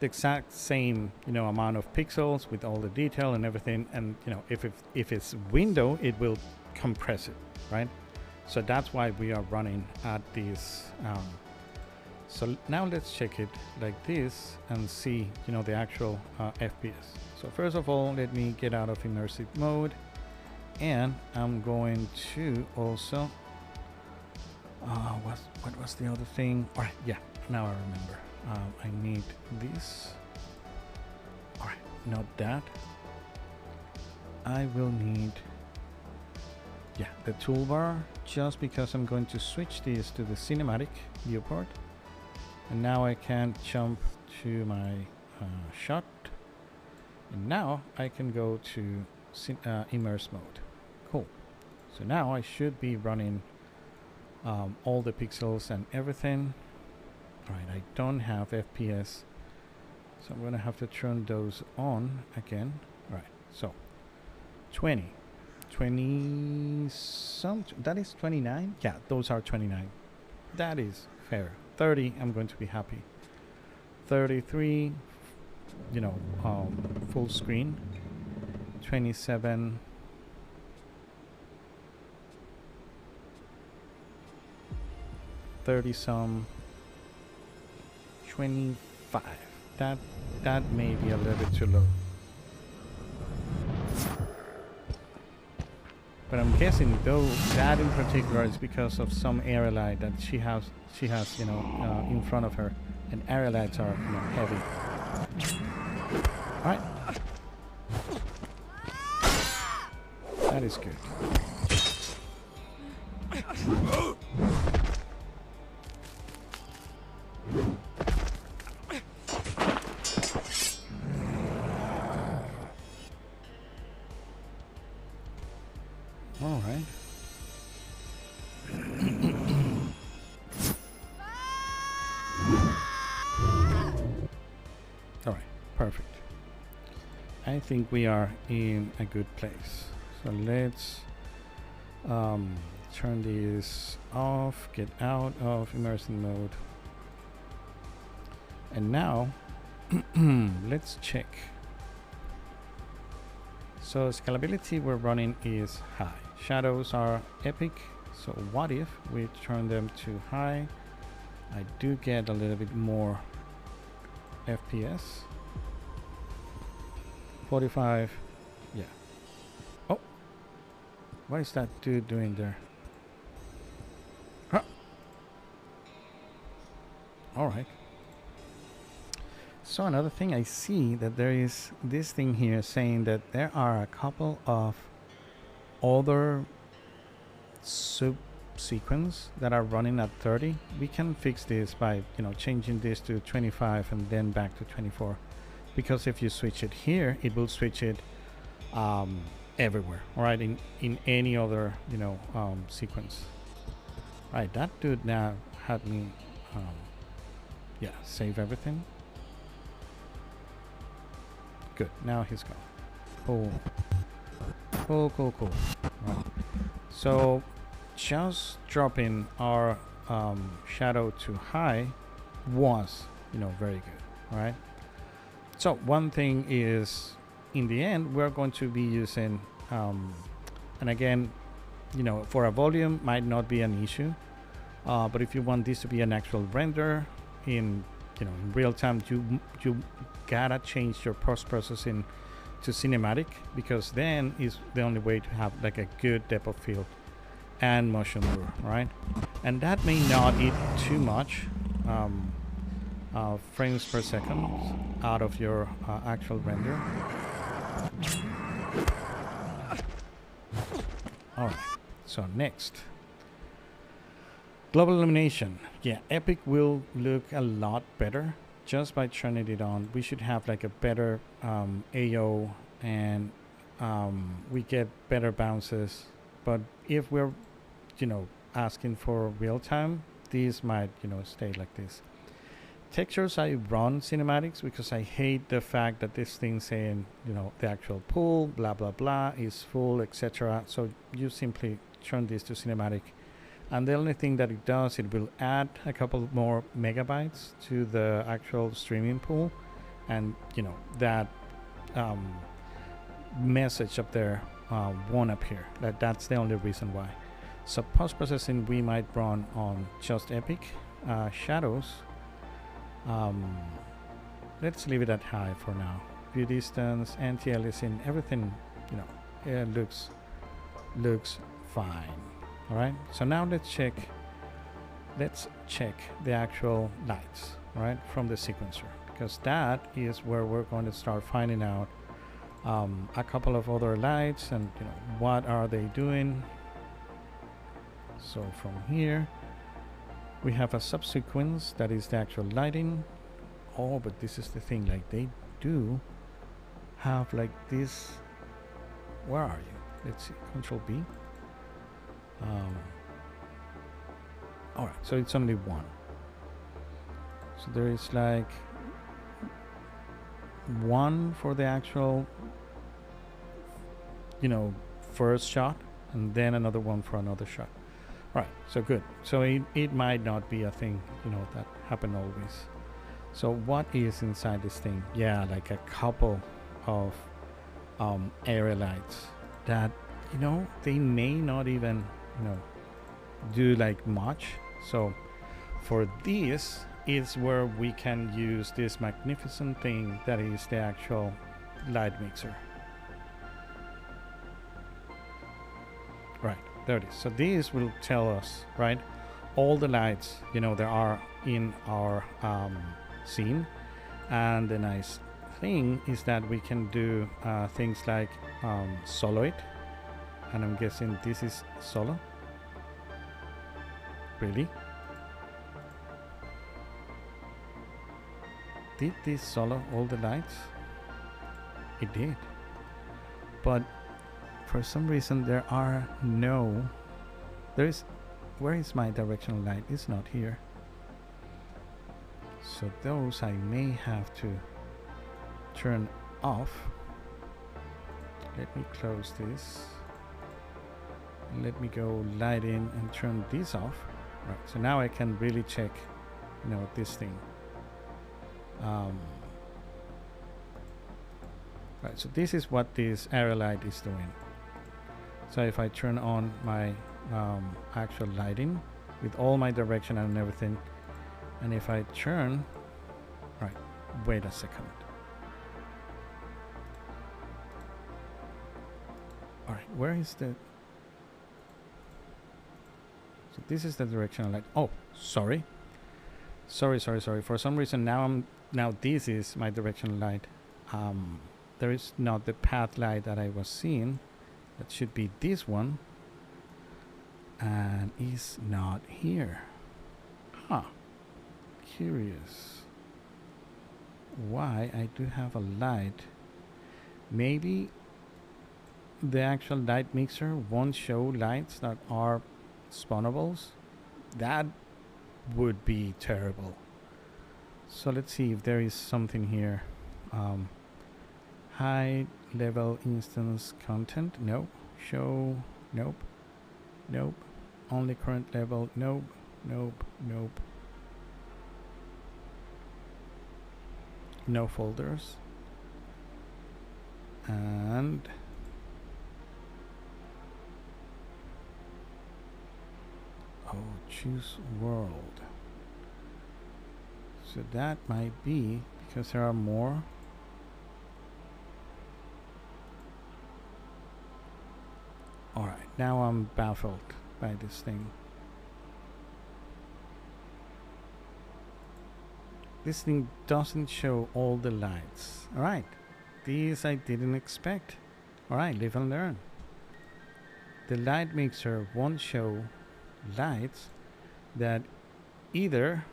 the exact same amount of pixels with all the detail and everything, and if it's window, it will compress it, right? So that's why we are running at this. So now let's check it like this and see the actual FPS. So first of all, let me get out of immersive mode, and I'm going to also what was the other thing? All right, yeah, now I remember. I need this. All right, not that. I will need the toolbar, just because I'm going to switch this to the cinematic viewport, and now I can jump to my shot, and now I can go to immerse mode. Cool. So now I should be running all the pixels and everything. All right, I don't have FPS, so I'm gonna have to turn those on again. All right, so 20 some, that is 29. Yeah, those are 29. That is fair. 30, I'm going to be happy. 33, full screen. 27. 30 some. 25. That may be a little bit too low. But I'm guessing though that in particular is because of some area light that she has in front of her, and area lights are heavy. All right, that is good. All right. All right, perfect. I think we are in a good place. So let's turn this off, get out of immersion mode. And now let's check. So scalability we're running is high. Shadows are epic. So what if we turn them to high? I do get a little bit more FPS. 45. Yeah. Oh, what is that dude doing there? Huh. All right. So another thing, I see that there is this thing here saying that there are a couple of other subsequence that are running at 30. We can fix this by changing this to 25 and then back to 24, because if you switch it here, it will switch it everywhere. All right, in any other sequence. All right, that dude now had me save everything. Good, now he's gone. Cool. Right. So just dropping our shadow to high was very good. All right, so one thing is, in the end, we're going to be using and again, for a volume might not be an issue, but if you want this to be an actual render in in real time, you gotta change your post-processing to cinematic, because then is the only way to have like a good depth of field and motion blur, right? And that may not eat too much frames per second out of your actual render. All right, so next, global illumination. Yeah, Epic will look a lot better just by turning it on. We should have like a better AO, and we get better bounces. But if we're asking for real time, these might stay like this. Textures, I run cinematics because I hate the fact that this thing saying the actual pool blah blah blah is full, etc. So you simply turn this to cinematic, and the only thing that it does, it will add a couple more megabytes to the actual streaming pool, and that message up there won't appear. That's the only reason why. So post-processing we might run on just Epic. Shadows, let's leave it at high for now. View distance, anti-aliasing, everything it looks fine. All right, so now let's check the actual lights, right, from the sequencer, because that is where we're going to start finding out a couple of other lights and what are they doing. So from here we have a subsequence that is the actual lighting. Oh, but this is the thing, like they do have like this. Where are you? Let's see, Control B. All right, so it's only one. So there is like one for the actual first shot, and then another one for another shot. Right, so good. So it might not be a thing that happen always. So what is inside this thing? Yeah, like a couple of area lights that they may not even do like much. So for this is where we can use this magnificent thing that is the actual light mixer. Right, there it is. So this will tell us, right, all the lights there are in our scene. And the nice thing is that we can do things like solo it, and I'm guessing this is solo. Really? Did this solo all the lights? It did. But for some reason there is where is my directional light? It's not here. So those I may have to turn off. Let me close this. Let me go light in and turn this off. Right, so now I can really check this thing. Right, so this is what this area light is doing. So if I turn on my actual lighting with all my direction and everything, and if I turn, right, wait a second. All right, where is the? So this is the directional light. Oh, sorry. For some reason now this is my directional light. There is not the path light that I was seeing. That should be this one, and is not here. Huh. Curious why I do have a light. Maybe the actual light mixer won't show lights that are spawnables. That would be terrible. So let's see if there is something here. High level instance content, nope. Show, nope. Only current level, nope. No folders. And choose world. So that might be because there are more. Alright, now I'm baffled by this thing. This thing doesn't show all the lights. Alright, these I didn't expect. Alright, live and learn. The light mixer won't show lights that either,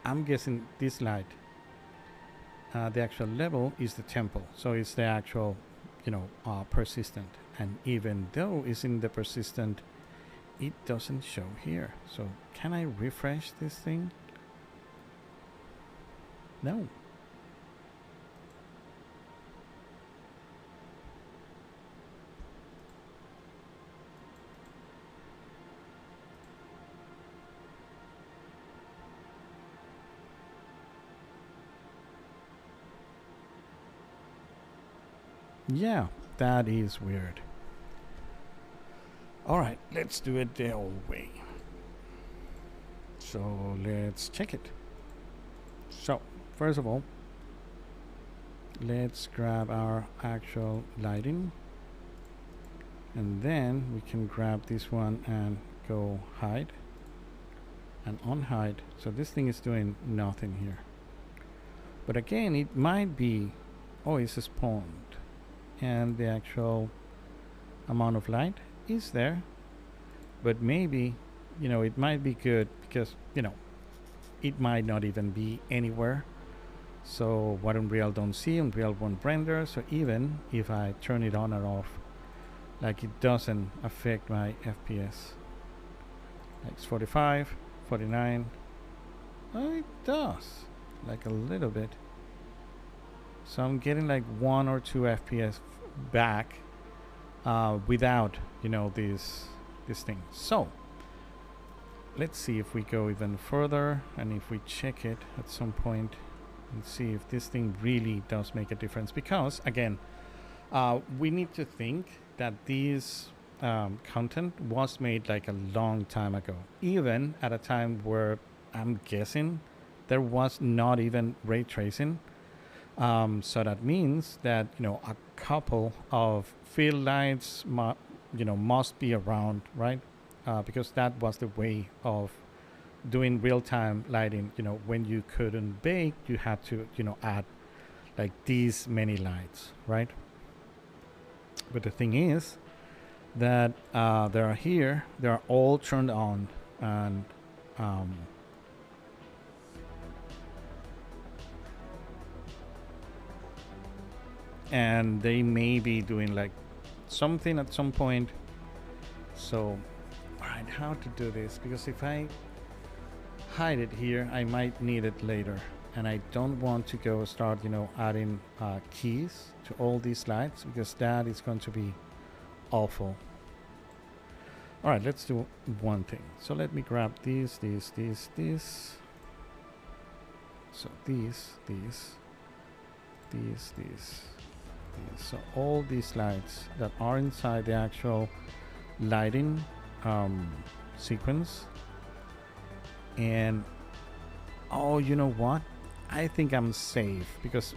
I'm guessing this light, the actual level is the temple. So it's the actual, persistent. And even though it's in the persistent, it doesn't show here. So can I refresh this thing? No. Yeah, that is weird. Alright, let's do it the old way. So let's check it. So first of all, let's grab our actual lighting, and then we can grab this one and go hide and unhide. So this thing is doing nothing here, but again it might be, oh, it's spawned and the actual amount of light is there, but maybe it might be good because it might not even be anywhere. So what Unreal don't see, Unreal won't render. So even if I turn it on or off, like, it doesn't affect my FPS. Like it's 45, 49. Oh, it does, like a little bit. So I'm getting like 1 or 2 FPS back without this thing. So let's see if we go even further, and if we check it at some point and see if this thing really does make a difference. Because again, we need to think that this content was made like a long time ago, even at a time where I'm guessing there was not even ray tracing. So that means that a couple of field lights must be around, right? Because that was the way of doing real-time lighting. When you couldn't bake, you had to add like these many lights, right? But the thing is that they're all turned on, and and they may be doing like something at some point. So alright, how to do this? Because if I hide it here, I might need it later, and I don't want to go start adding keys to all these lights, because that is going to be awful. Alright, let's do one thing. So let me grab these. So these. So all these lights that are inside the actual lighting sequence. And oh, you know what? I think I'm safe, because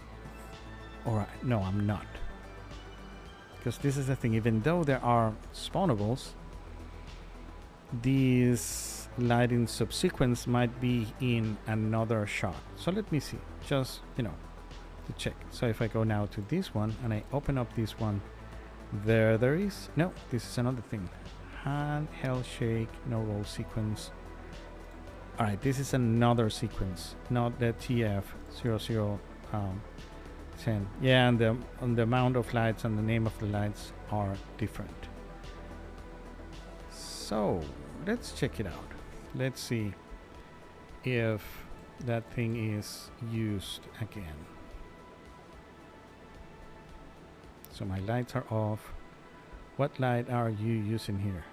alright, no, I'm not. Because this is the thing, even though there are spawnables, these lighting subsequence might be in another shot. So let me see, just to check. So if I go now to this one and I open up this one, there is no, this is another thing. Handheld shake, no roll sequence. Alright, this is another sequence, not the TF0010. Yeah, and the amount of lights and the name of the lights are different. So let's check it out. Let's see if that thing is used again. So my lights are off. What light are you using here?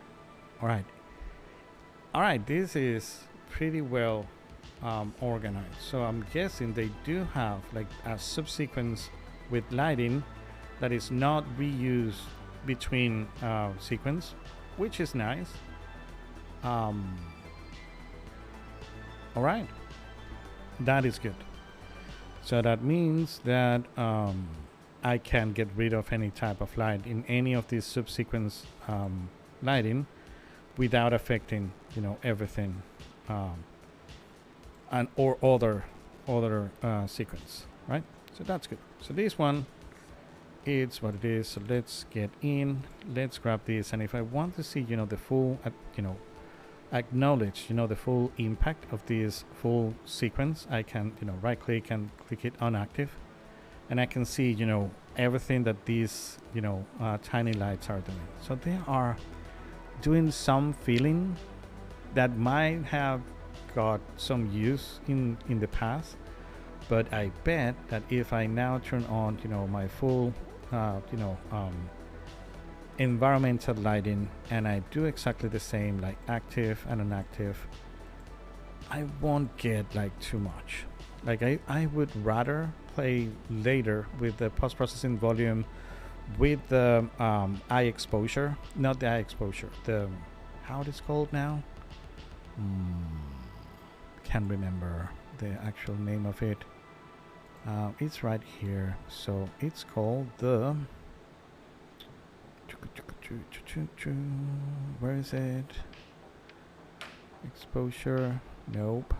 Alright, this is pretty well organized. So I'm guessing they do have like a subsequence with lighting that is not reused between sequence, which is nice. Alright, that is good. So that means that I can get rid of any type of light in any of these subsequent lighting without affecting, you know, everything and or other sequence, right? So that's good. So this one, it's what it is. So let's get in, let's grab this, and if I want to see, you know, the full you know, acknowledge, you know, the full impact of this full sequence, I can, you know, right click and click it on active, and I can see, you know, everything that these, you know, tiny lights are doing. So they are doing some feeling that might have got some use in the past, but I bet that if I now turn on, you know, my full you know, environmental lighting, and I do exactly the same, like active and inactive, I won't get like too much. Like I would rather play later with the post-processing volume with the eye exposure, not the eye exposure, the, how it is called now, can't remember the actual name of it. It's right here. So it's called the, where is it? Exposure, nope.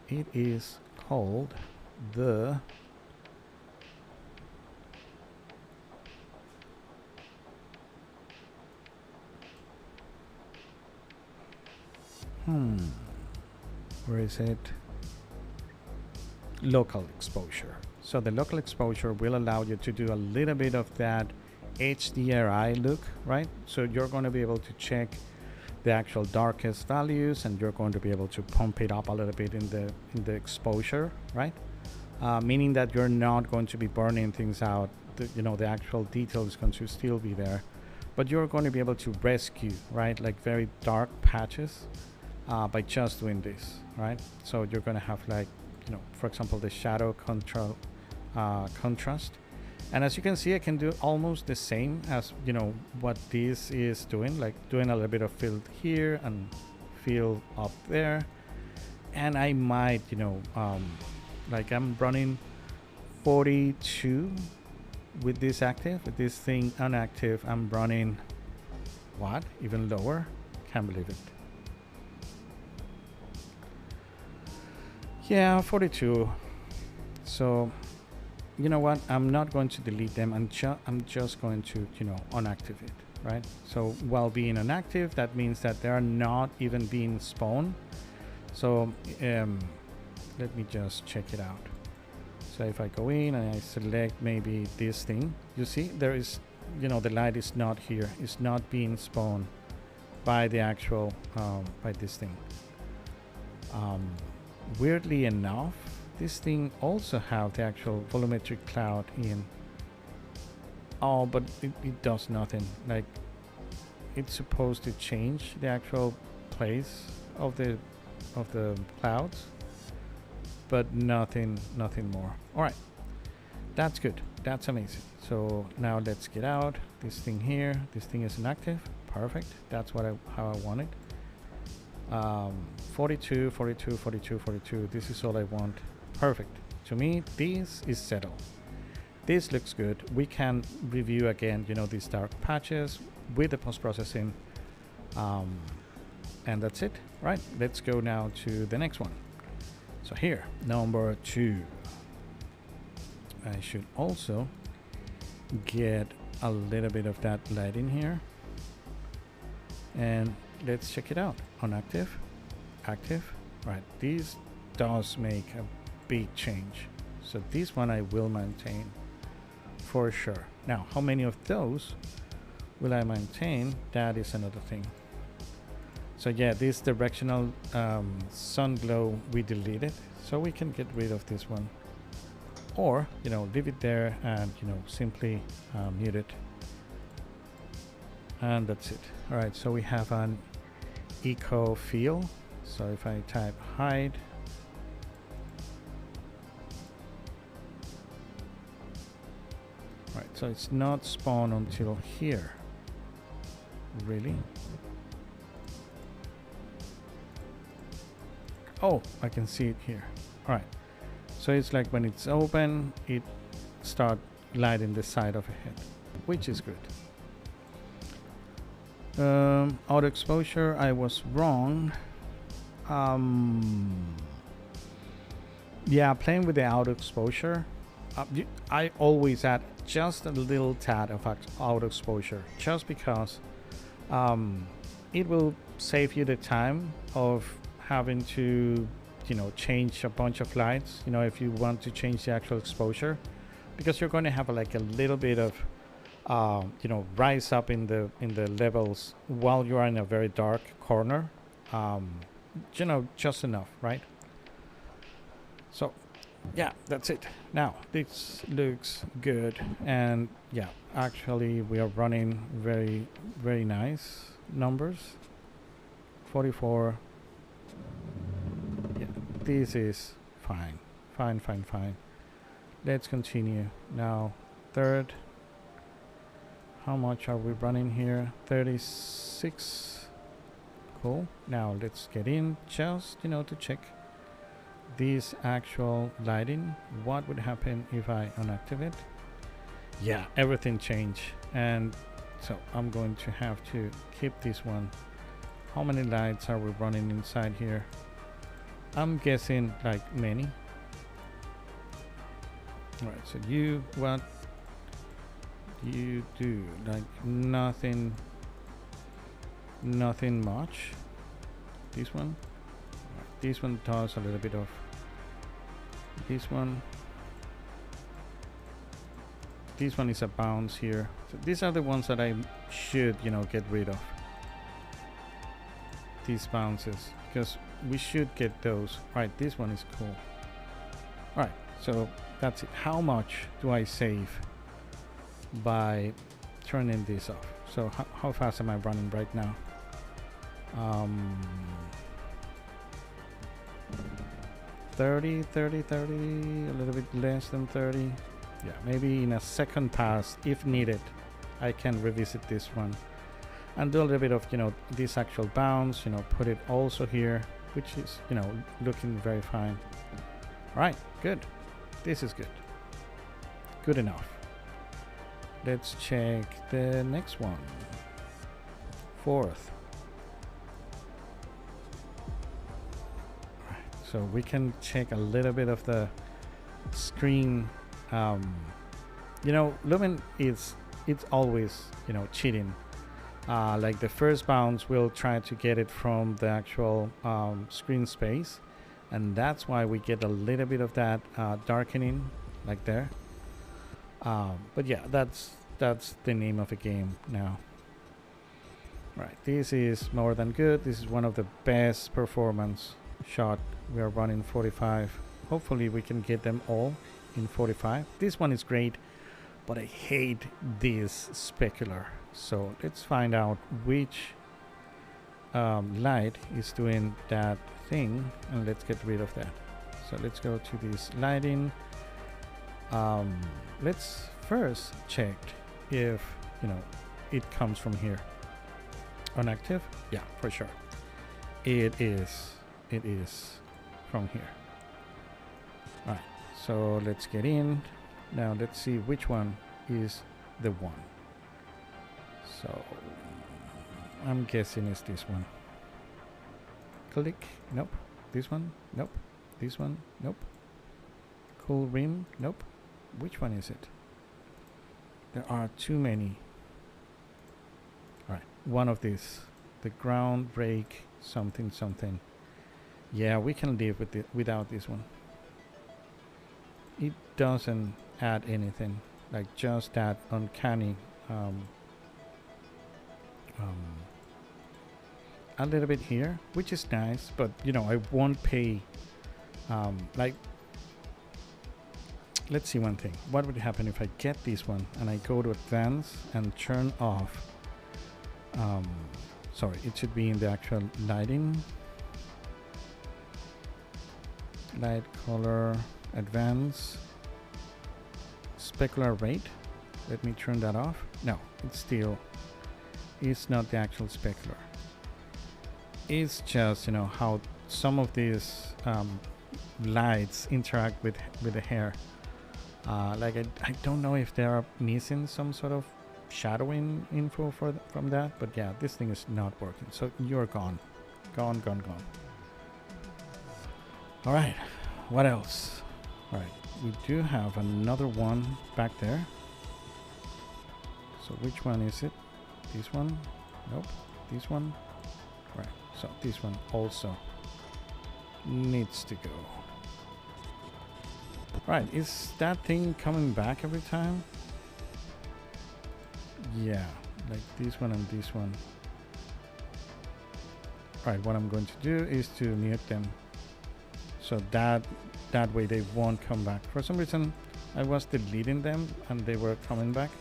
It is called the where is it? Local exposure. So the local exposure will allow you to do a little bit of that HDRI look, right? So you're going to be able to check the actual darkest values, and you're going to be able to pump it up a little bit in the exposure, right? Meaning that you're not going to be burning things out. You know, the actual detail is going to still be there, but you're going to be able to rescue, right, like very dark patches by just doing this, right? So you're going to have, like, you know, for example, the shadow contrast. And as you can see, I can do almost the same as, you know, what this is doing, like doing a little bit of fill here and fill up there. And I might, you know, like I'm running 42 with this active, with this thing unactive, I'm running, what, even lower? Can't believe it. Yeah, 42. So, you know what? I'm not going to delete them. I'm just going to, you know, unactivate, right? So while being inactive, that means that they are not even being spawned. So let me just check it out. So if I go in and I select maybe this thing, you see there is, you know, the light is not here. It's not being spawned by the actual, by this thing. Weirdly enough, this thing also have the actual volumetric cloud in. Oh, but it does nothing. Like, it's supposed to change the actual place of the clouds, but nothing more. All right, that's good. That's amazing. So now let's get out this thing here. This thing is inactive. Perfect. That's what how I want it. 42, 42, 42, 42. This is all I want. Perfect. To me, this is settled. This looks good. We can review again, you know, these dark patches with the post-processing. And that's it. Right. Let's go now to the next one. So here, number 2. I should also get a little bit of that light in here. And let's check it out. On active, active. Right. This does make a big change. So this one I will maintain for sure. Now, how many of those will I maintain? That is another thing. So yeah, this directional sun glow we deleted, so we can get rid of this one, or, you know, leave it there and, you know, simply mute it, and that's it. All right, so we have an eco feel. So if I type hide, right, so it's not spawned until here. Really? Oh, I can see it here. All right, so it's like when it's open, it start lighting the side of a head, which is good. Auto exposure, I was wrong. Yeah, playing with the auto exposure, I always add just a little tad of auto exposure, just because it will save you the time of having to, you know, change a bunch of lights, you know, if you want to change the actual exposure, because you're going to have like a little bit of you know, rise up in the levels while you are in a very dark corner. You know, just enough, right? So yeah, that's it. Now this looks good, and yeah, actually we are running very, very nice numbers. 44. Yeah, this is fine. Fine. Let's continue. Now third. How much are we running here? 36. Cool. Now let's get in, just, you know, to check this actual lighting. What would happen if I unactivate? Yeah, everything changed, and so I'm going to have to keep this one. How many lights are we running inside here? I'm guessing like many. All right, so what you do, like nothing much. This one, this one does a little bit of this one. This one is a bounce here. So these are the ones that I should, you know, get rid of, these bounces, because we should get those. Right, this one is cool. All right, so that's it. How much do I save by turning this off? So how fast am I running right now? 30, a little bit less than 30. Yeah, maybe in a second pass, if needed, I can revisit this one and do a little bit of, you know, this actual bounce, you know, put it also here, which is, you know, looking very fine. All right, good. This is good. Good enough. Let's check the next one. Fourth. Right, so we can check a little bit of the screen. You know, Lumen it's always, you know, cheating. Like the first bounce, we'll try to get it from the actual screen space, and that's why we get a little bit of that darkening, like there. But yeah, that's the name of the game now. Right, this is more than good. This is one of the best performance shot. We are running 45. Hopefully we can get them all in 45. This one is great, but I hate this specular. So let's find out which light is doing that thing, and let's get rid of that. So let's go to this lighting. Let's first check if, you know, it comes from here. Unactive? Yeah, for sure. It is from here. All right, so let's get in. Now let's see which one is the one. So I'm guessing it's this one. Click. Nope. This one. Nope. This one. Nope. Cool rim. Nope. Which one is it? There are too many. All right, one of these. The ground break something. Yeah, we can live with it without this one. It doesn't add anything, like just that uncanny a little bit here, which is nice, but you know, I won't pay like, let's see one thing. What would happen if I get this one and I go to advance and turn off sorry, it should be in the actual lighting, light color, advance, specular rate. Let me turn that off. No, it's not the actual specular. It's just, you know, how some of these lights interact with the hair. Like I don't know if they are missing some sort of shadowing info from that, but yeah, this thing is not working. So you're gone. Gone. All right, what else? All right, we do have another one back there. So which one is it? This one? Nope. This one? Right, so this one also needs to go. Right, is that thing coming back every time? Yeah, like this one and this one. Right, what I'm going to do is to mute them, so that way they won't come back. For some reason I was deleting them and they were coming back.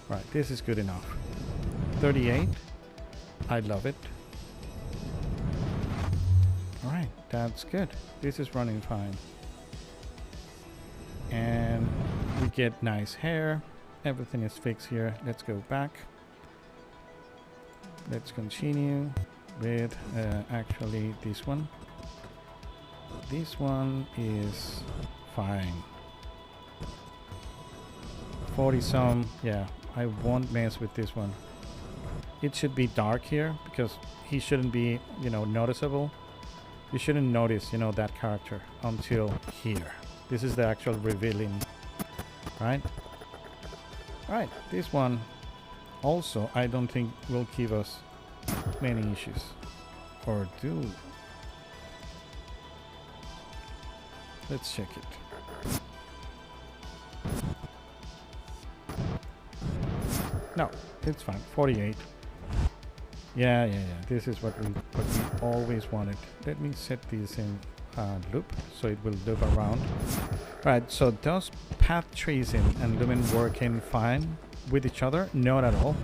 Right, this is good enough. 38, I love it. All right, that's good. This is running fine. And we get nice hair. Everything is fixed here. Let's go back. Let's continue with actually this one. This one is fine. 40 some. Yeah, I won't mess with this one. It should be dark here because he shouldn't be, noticeable. You shouldn't notice, that character until here. This is the actual revealing, right? All right, this one also I don't think will give us many issues, or do. Let's check it. No, it's fine. 48. Yeah. This is what we always wanted. Let me set this in loop so it will loop around. Right, so does path tracing and lumen working fine with each other? Not at all.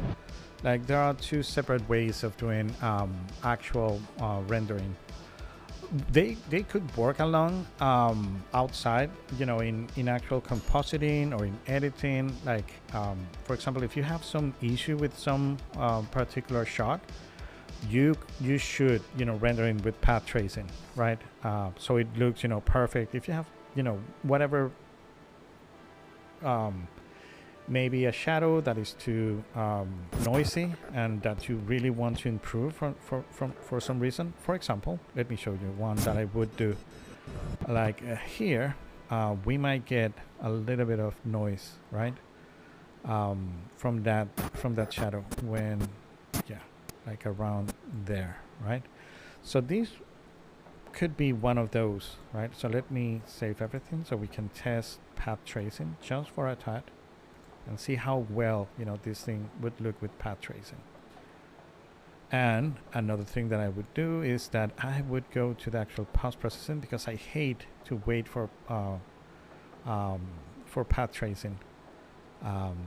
Like, there are two separate ways of doing actual rendering. They could work along outside, in actual compositing or in editing. Like, for example, if you have some issue with some particular shot, you should rendering with path tracing, right? So it looks perfect. If you have whatever, maybe a shadow that is too noisy and that you really want to improve for some reason. For example, let me show you one that I would do. Like here, we might get a little bit of noise, right? From that shadow when, yeah, like around there, right? So these could be one of those, right? So let me save everything so we can test path tracing just for a tad and see how well this thing would look with path tracing. And another thing that I would do is that I would go to the actual post processing, because I hate to wait for path tracing.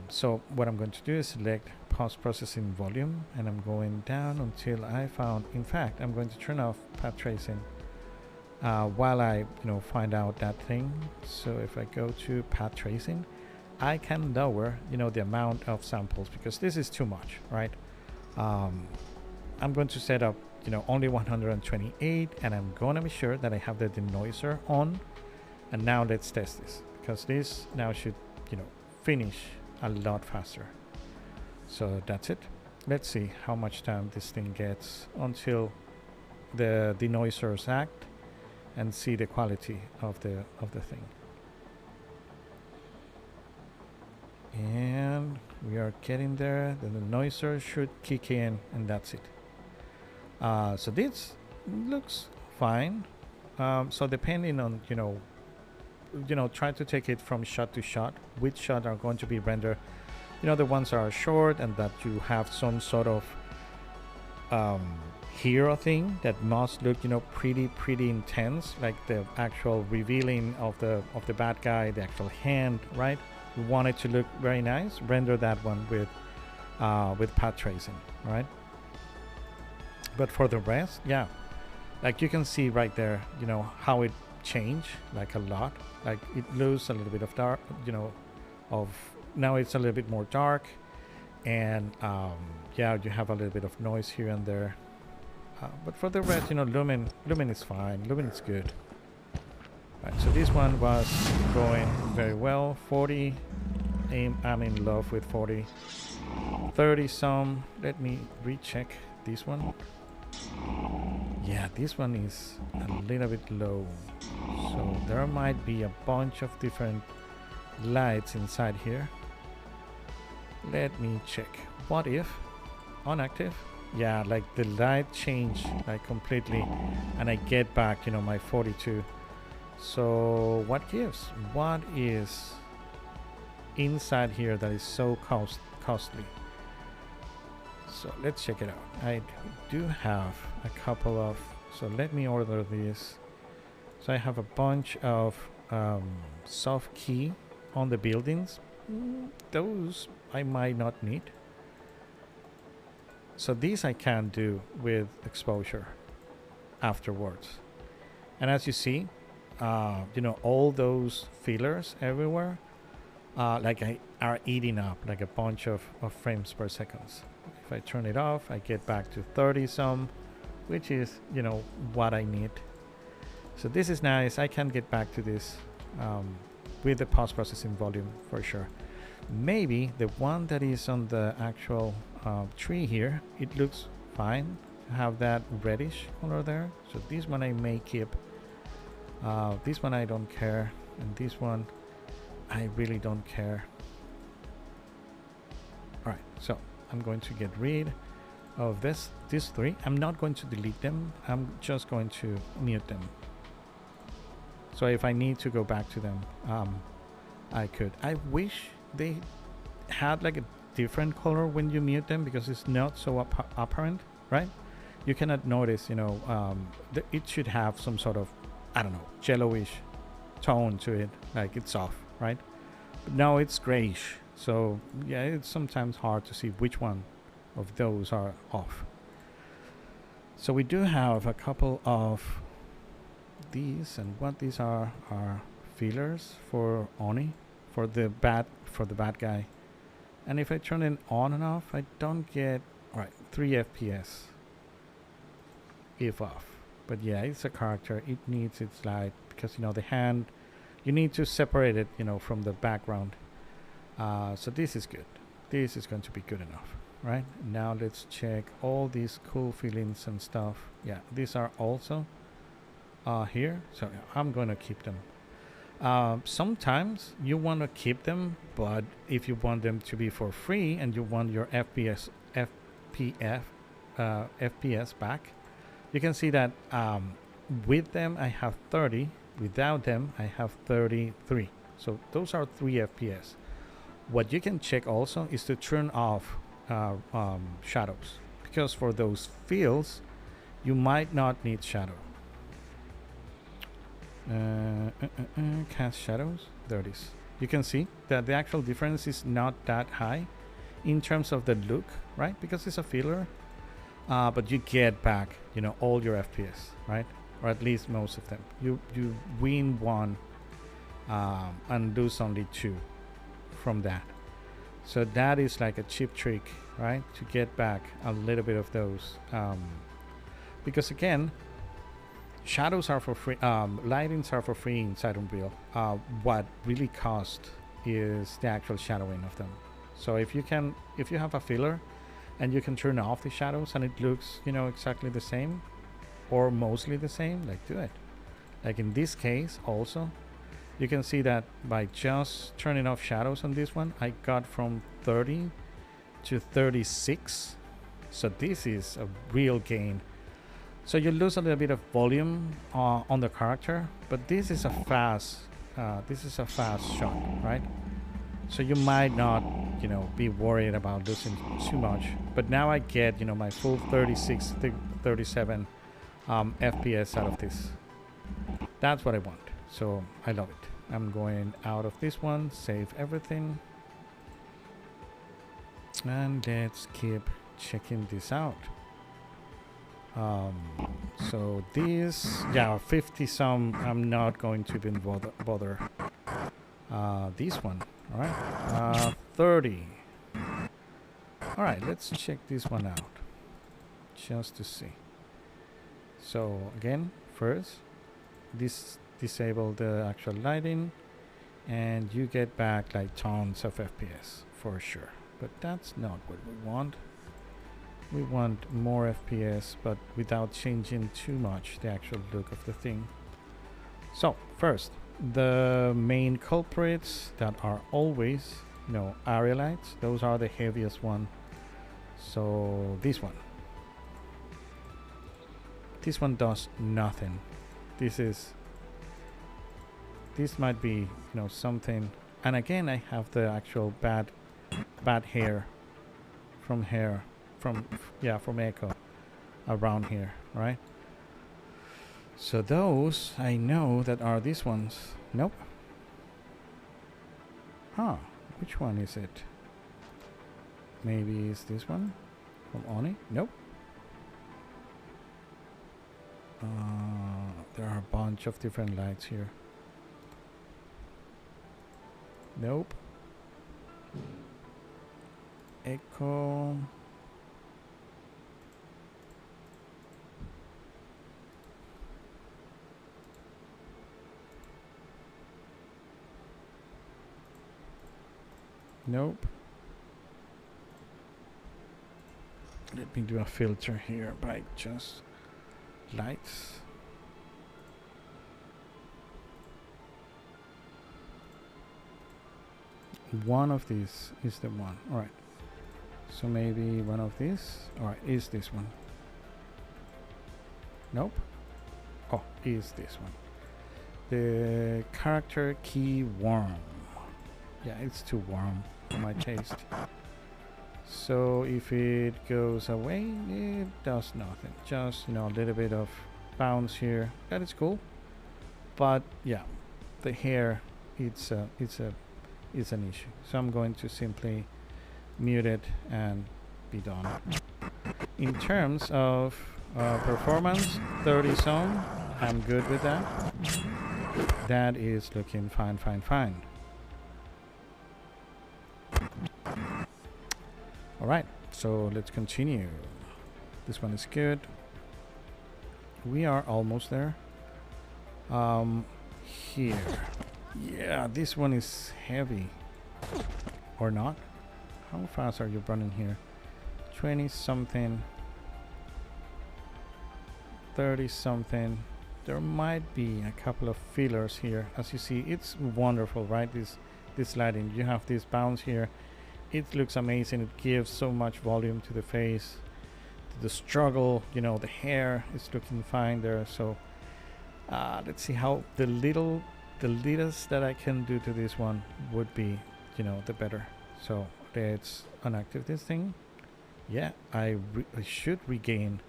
So what I'm going to do is select post processing volume, and I'm going down until I found, in fact, I'm going to turn off path tracing while I find out that thing. So if I go to path tracing, I can lower the amount of samples, because this is too much, right? I'm going to set up only 128, and I'm going to be sure that I have the denoiser on. And now let's test this, because this now should finish a lot faster. So that's it. Let's see how much time this thing gets until the denoisers act, and see the quality of the thing. And we are getting there. The denoiser should kick in, and that's it. So this looks fine. So depending on try to take it from shot to shot. Which shot are going to be rendered? The ones that are short and that you have some sort of hero thing that must look pretty intense, like the actual revealing of the bad guy, the actual hand, right? You want it to look very nice. Render that one with path tracing, right? But for the rest, yeah, like you can see right there, how it changed like a lot. Like it loses a little bit of dark, of now it's a little bit more dark, and yeah, you have a little bit of noise here and there. But for the rest, you know, lumen is fine. Lumen is good. Right, so this one was going very well. 40. I'm in love with 40. 30 some. Let me recheck this one. Yeah, this one is a little bit low. So there might be a bunch of different lights inside here. Let me check. What if on-active? Yeah, like the light changed like completely, and I get back, you know, my 42. So what gives? What is inside here that is so costly? So let's check it out. I do have a couple of, so let me order this. So I have a bunch of soft key on the buildings. Those I might not need. So these I can do with exposure afterwards. And as you see, you know, all those fillers everywhere, are eating up like a bunch of frames per second. If I turn it off, I get back to 30 some, which is, you know, what I need. So this is nice. I can get back to this with the post-processing volume for sure. Maybe the one that is on the actual tree here, it looks fine. Have that reddish color there. So this one I may keep. This one I don't care, and this one I really don't care. All right, so I'm going to get rid of these three. I'm not going to delete them. I'm just going to mute them. So if I need to go back to them, I could. I wish they had like a different color when you mute them, because it's not so apparent, right? You cannot notice, you know, it should have some sort of, I don't know, yellowish tone to it, like it's off, right? But now it's grayish, so yeah, it's sometimes hard to see which one of those are off. So we do have a couple of these, and what these are fillers for Oni, for the bad guy. And if I turn it on and off, I don't get, all right, 3 FPS if off. But yeah, it's a character. It needs its light because, you know, the hand, you need to separate it, you know, from the background. So this is good. This is going to be good enough, right? Now let's check all these cool feelings and stuff. Yeah, these are also here. So I'm going to keep them. Sometimes you want to keep them, but if you want them to be for free and you want your FPS back, you can see that with them I have 30, without them I have 33. So those are 3 FPS. What you can check also is to turn off shadows, because for those fields you might not need shadow. Cast shadows, there it is. You can see that the actual difference is not that high in terms of the look, right? Because it's a filler, but you get back, you know, all your FPS, right? Or at least most of them. You win 1 and lose only 2 from that. So that is like a cheap trick, right? To get back a little bit of those, because again, shadows are for free, lightings are for free inside Unreal. What really cost is the actual shadowing of them. So if you have a filler and you can turn off the shadows and it looks, you know, exactly the same or mostly the same, like, do it. Like in this case also, you can see that by just turning off shadows on this one, I got from 30 to 36. So this is a real gain. So you lose a little bit of volume on the character, but this is a fast shot, right? So you might not, you know, be worried about losing too much. But now I get, you know, my full 36, 37 FPS out of this. That's what I want. So I love it. I'm going out of this one, save everything, and let's keep checking this out. So this, yeah, 50 some, I'm not going to even bother. This one, all right, 30. All right, let's check this one out just to see. So again, first disable the actual lighting, and you get back like tons of FPS for sure. But that's not what we want. We want more FPS, but without changing too much the actual look of the thing. So first, the main culprits that are always, area lights, those are the heaviest one. So this one does nothing. This might be, something. And again, I have the actual bad hair from Echo around here, right? So those I know that are these ones. Nope. Huh, which one is it? Maybe it's this one from Oni? Nope. There are a bunch of different lights here. Nope. Echo. Nope. Let me do a filter here by just lights. One of these is the one. All right. So maybe one of these. All right, is this one? Nope. Oh, is this one? The character key warm. Yeah, it's too warm for my taste. So if it goes away, it does nothing. Just, a little bit of bounce here. That is cool. But yeah, the hair, it's an issue. So I'm going to simply mute it and be done. In terms of performance, 30 some, I'm good with that. That is looking fine. All right, so let's continue. This one is good. We are almost there. Here. Yeah, this one is heavy. Or not? How fast are you running here? 20 something. 30 something. There might be a couple of fillers here. As you see, it's wonderful, right? This lighting. You have this bounce here. It looks amazing. It gives so much volume to the face, to the struggle. The hair is looking fine there. So let's see how the littlest that I can do to this one would be, the better. So let's unactive this thing. Yeah, I should regain.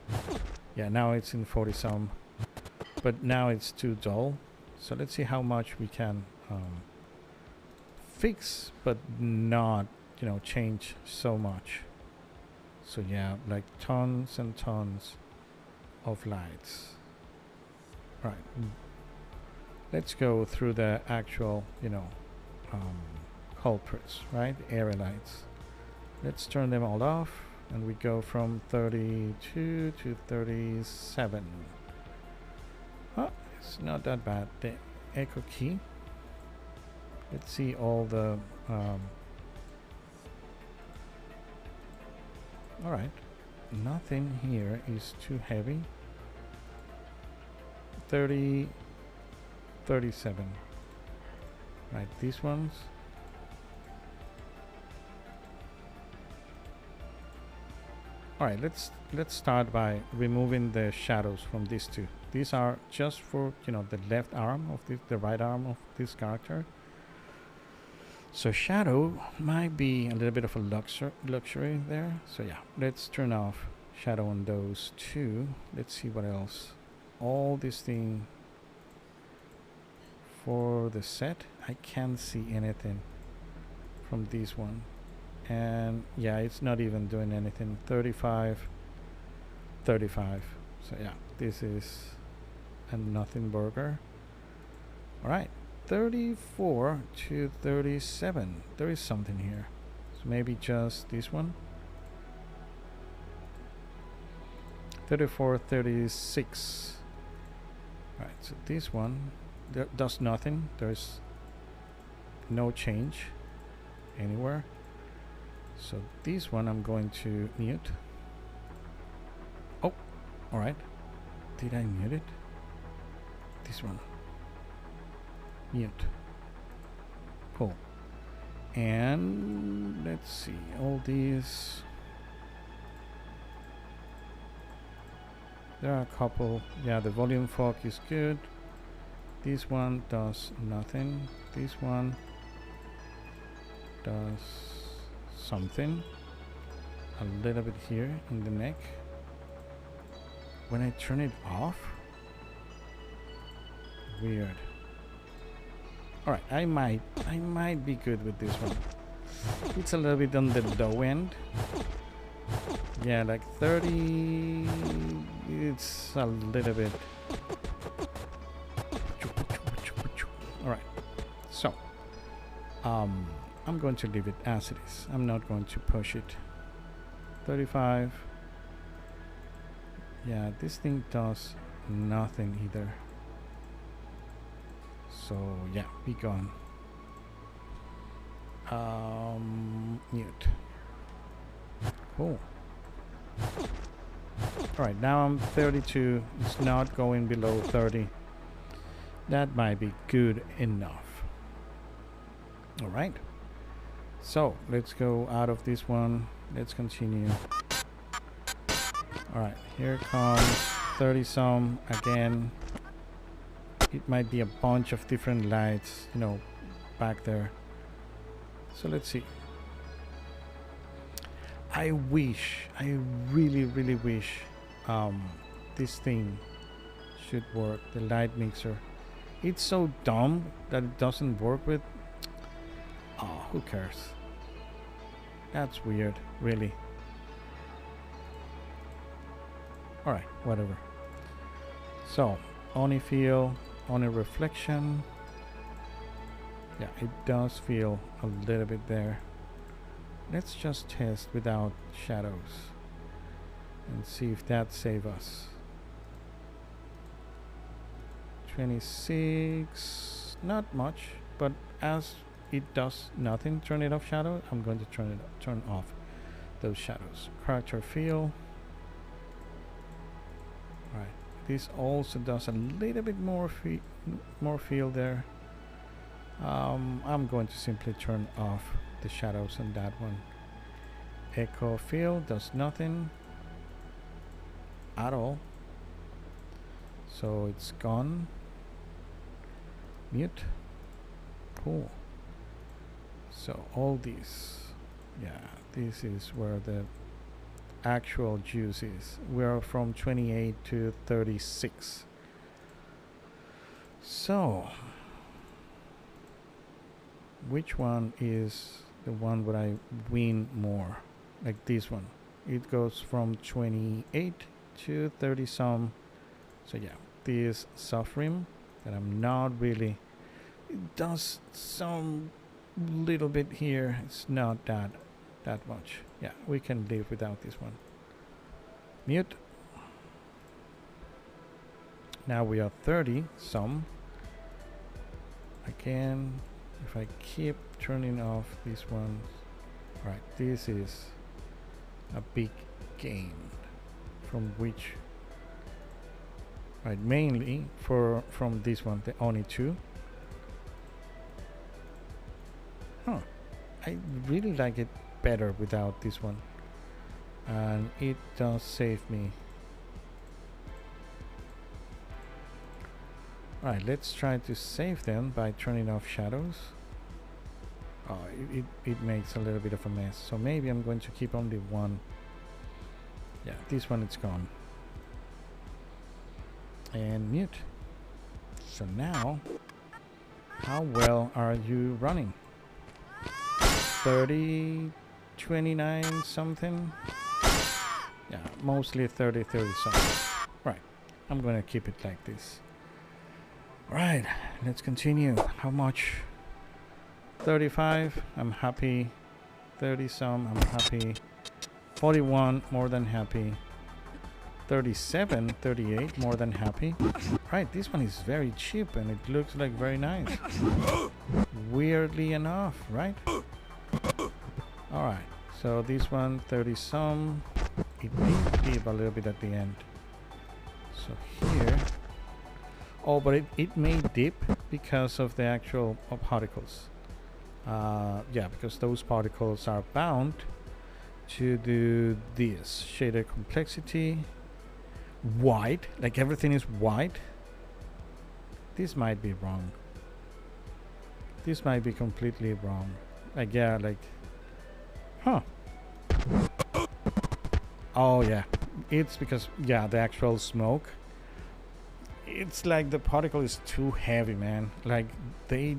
Yeah, now it's in 40 some, but now it's too dull. So let's see how much we can fix, but not change so much. So yeah, like tons and tons of lights. Right, let's go through the actual culprits, right? Area lights. Let's turn them all off, and we go from 32 to 37. Oh, it's not that bad. The echo key. Let's see all the all right, nothing here is too heavy. 30, 37. Right, these ones. All right, let's start by removing the shadows from these two. These are just for the left arm of the right arm of this character. So shadow might be a little bit of a luxury there. So yeah, let's turn off shadow on those two. Let's see what else. All this thing for the set, I can't see anything from this one. And yeah, it's not even doing anything. 35. So yeah, this is a nothing burger. All right. 34 to 37. There is something here. So maybe just this one. 34, 36. All right, so this one does nothing. There's no change anywhere. So this one I'm going to mute. Oh, all right. Did I mute it? This one. Mute. Cool. And let's see, all these. There are a couple. Yeah, the volume fog is good. This one does nothing. This one does something. A little bit here in the neck. When I turn it off, weird. All right, I might be good with this one. It's a little bit on the low end. Yeah, like 30. It's a little bit. All right, so I'm going to leave it as it is. I'm not going to push it. 35. Yeah, this thing does nothing either. So yeah, be gone. Mute. Cool. All right, now I'm 32. It's not going below 30. That might be good enough. All right. So let's go out of this one. Let's continue. All right, here comes 30 some again. It might be a bunch of different lights, you know, back there. So let's see. I really wish this thing should work, the light mixer. It's so dumb that it doesn't work with. Oh, who cares? That's weird, really. All right, whatever. So, Oni feel, Oni reflection. Yeah, it does feel a little bit there. Let's just test without shadows and see if that saves us. 26, not much, but as it does nothing, turn it off shadow, I'm going to turn off those shadows. Character feel. Right, this also does a little bit more feel there. I'm going to simply turn off the shadows on that one. Echo feel does nothing at all, so it's gone. Mute. Cool. So all these, yeah, this is where the actual juice is. We're from 28 to 36. So which one is the one where I win more? Like this one, it goes from 28 to 30 some. So yeah, this soft rim that I'm not really, it does some little bit here. It's not that much. Yeah, we can live without this one. Mute. Now we are 30 some. Again, if I keep turning off these ones, right, this is a big gain from which, right, mainly from this one, the Oni 2. I really like it better without this one, and it does save me. Alright, let's try to save them by turning off shadows. Oh, it makes a little bit of a mess, so maybe I'm going to keep only one. Yeah, this one, it's gone. And mute. So now, how well are you running? 30, 29 something? Yeah, mostly 30 something. Right, I'm gonna keep it like this. Right, let's continue. How much? 35, I'm happy. 30 some, I'm happy. 41, more than happy. 37, 38, more than happy. Right, this one is very cheap and it looks like very nice. Weirdly enough, right? Alright, so this one 30 some. It did dip a little bit at the end. So here, oh, but it may dip because of the actual particles. Yeah, because those particles are bound to do this. Shader complexity, white, like everything is white. This might be wrong. This might be completely wrong. Like, yeah, like, huh. Oh yeah, it's because, yeah, the actual smoke, it's like the particle is too heavy, man. Like they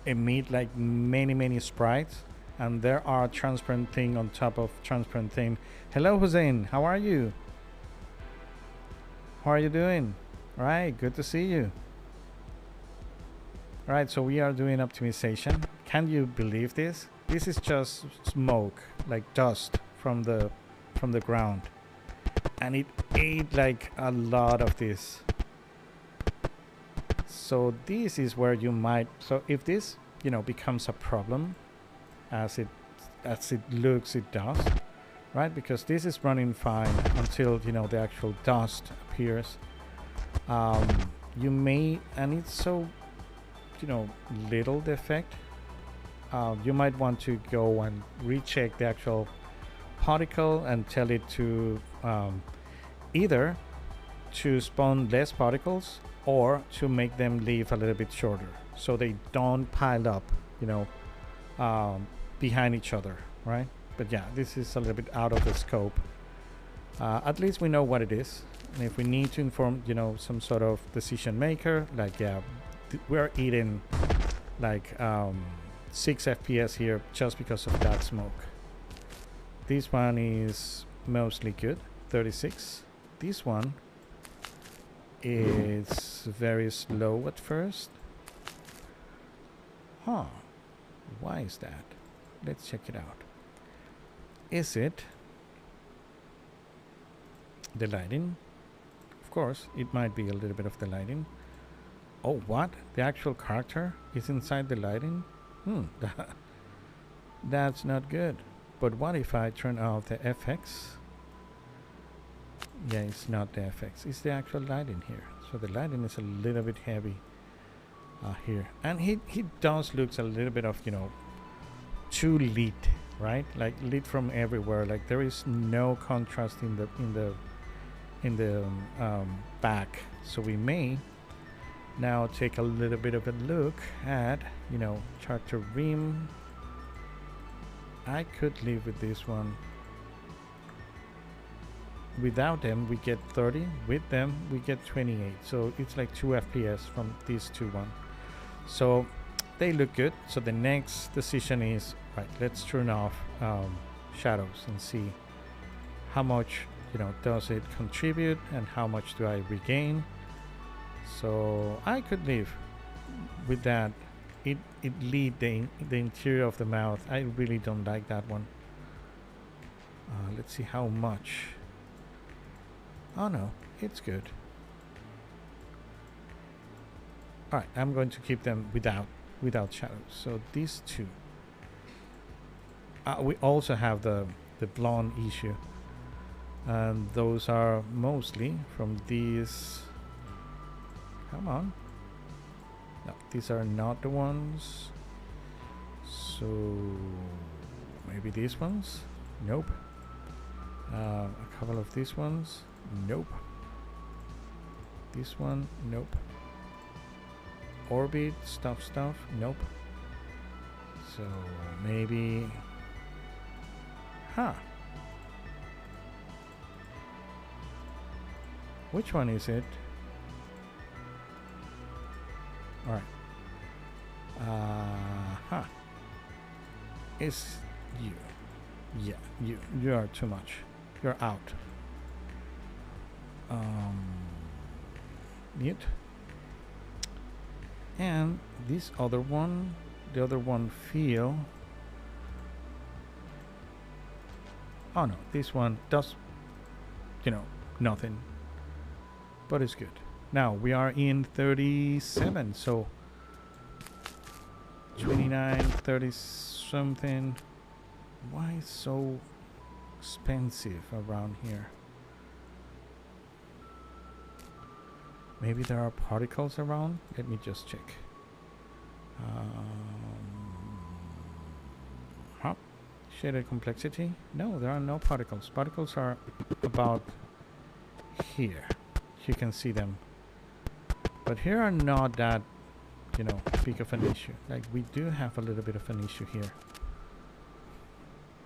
emit like many sprites, and there are transparent thing on top of transparent thing. Hello Hussein, how are you? How are you doing? Right, good to see you. Right, so we are doing optimization. Can you believe this? This is just smoke, like dust from the ground, and it ate like a lot of this. So this is where you might, so if this, you know, becomes a problem, as it looks it does, right? Because this is running fine until, you know, the actual dust appears. You may, and it's so, you know, little the effect, you might want to go and recheck the actual particle and tell it to either to spawn less particles or to make them live a little bit shorter so they don't pile up, you know, behind each other, right? But yeah, this is a little bit out of the scope. At least we know what it is, and if we need to inform, you know, some sort of decision maker, like, yeah, we're eating like 6 FPS here just because of that smoke. This one is mostly good, 36. This one is very slow at first. Huh, why is that? Let's check it out. Is it the lighting? Of course, it might be a little bit of the lighting. Oh, what? The actual character is inside the lighting? That's not good. But what if I turn off the FX? Yeah, it's not the FX. It's the actual lighting here. So the lighting is a little bit heavy here. And he does looks a little bit of, you know, too lit, right? Like lit from everywhere. Like there is no contrast in the back. So we may now take a little bit of a look at, you know, character rim. I could live with this one. Without them we get 30, with them we get 28, so it's like 2 FPS from these two one. So they look good. So the next decision is, right, let's turn off shadows and see how much, you know, does it contribute and how much do I regain. So I could live with that. It lead the interior of the mouth. I really don't like that one. Let's see how much. Oh no, it's good. Alright, I'm going to keep them without shadows. So these two. We also have the blonde issue. And those are mostly from these. Come on. No, these are not the ones. So maybe these ones? Nope. A couple of these ones? Nope. This one? Nope. Orbit stuff? Nope. So maybe. Huh. Which one is it? Alright. Huh. It's you. Yeah, you are too much. You're out. Mute. And this other one, the other one feel. Oh no, this one does, you know, nothing, but it's good. Now we are in 37, so 29, 30 something. Why so expensive around here? Maybe there are particles around. Let me just check. Huh? Shaded complexity? No, there are no particles. Particles are about here. You can see them. But here are not that, you know, big of an issue. Like, we do have a little bit of an issue here.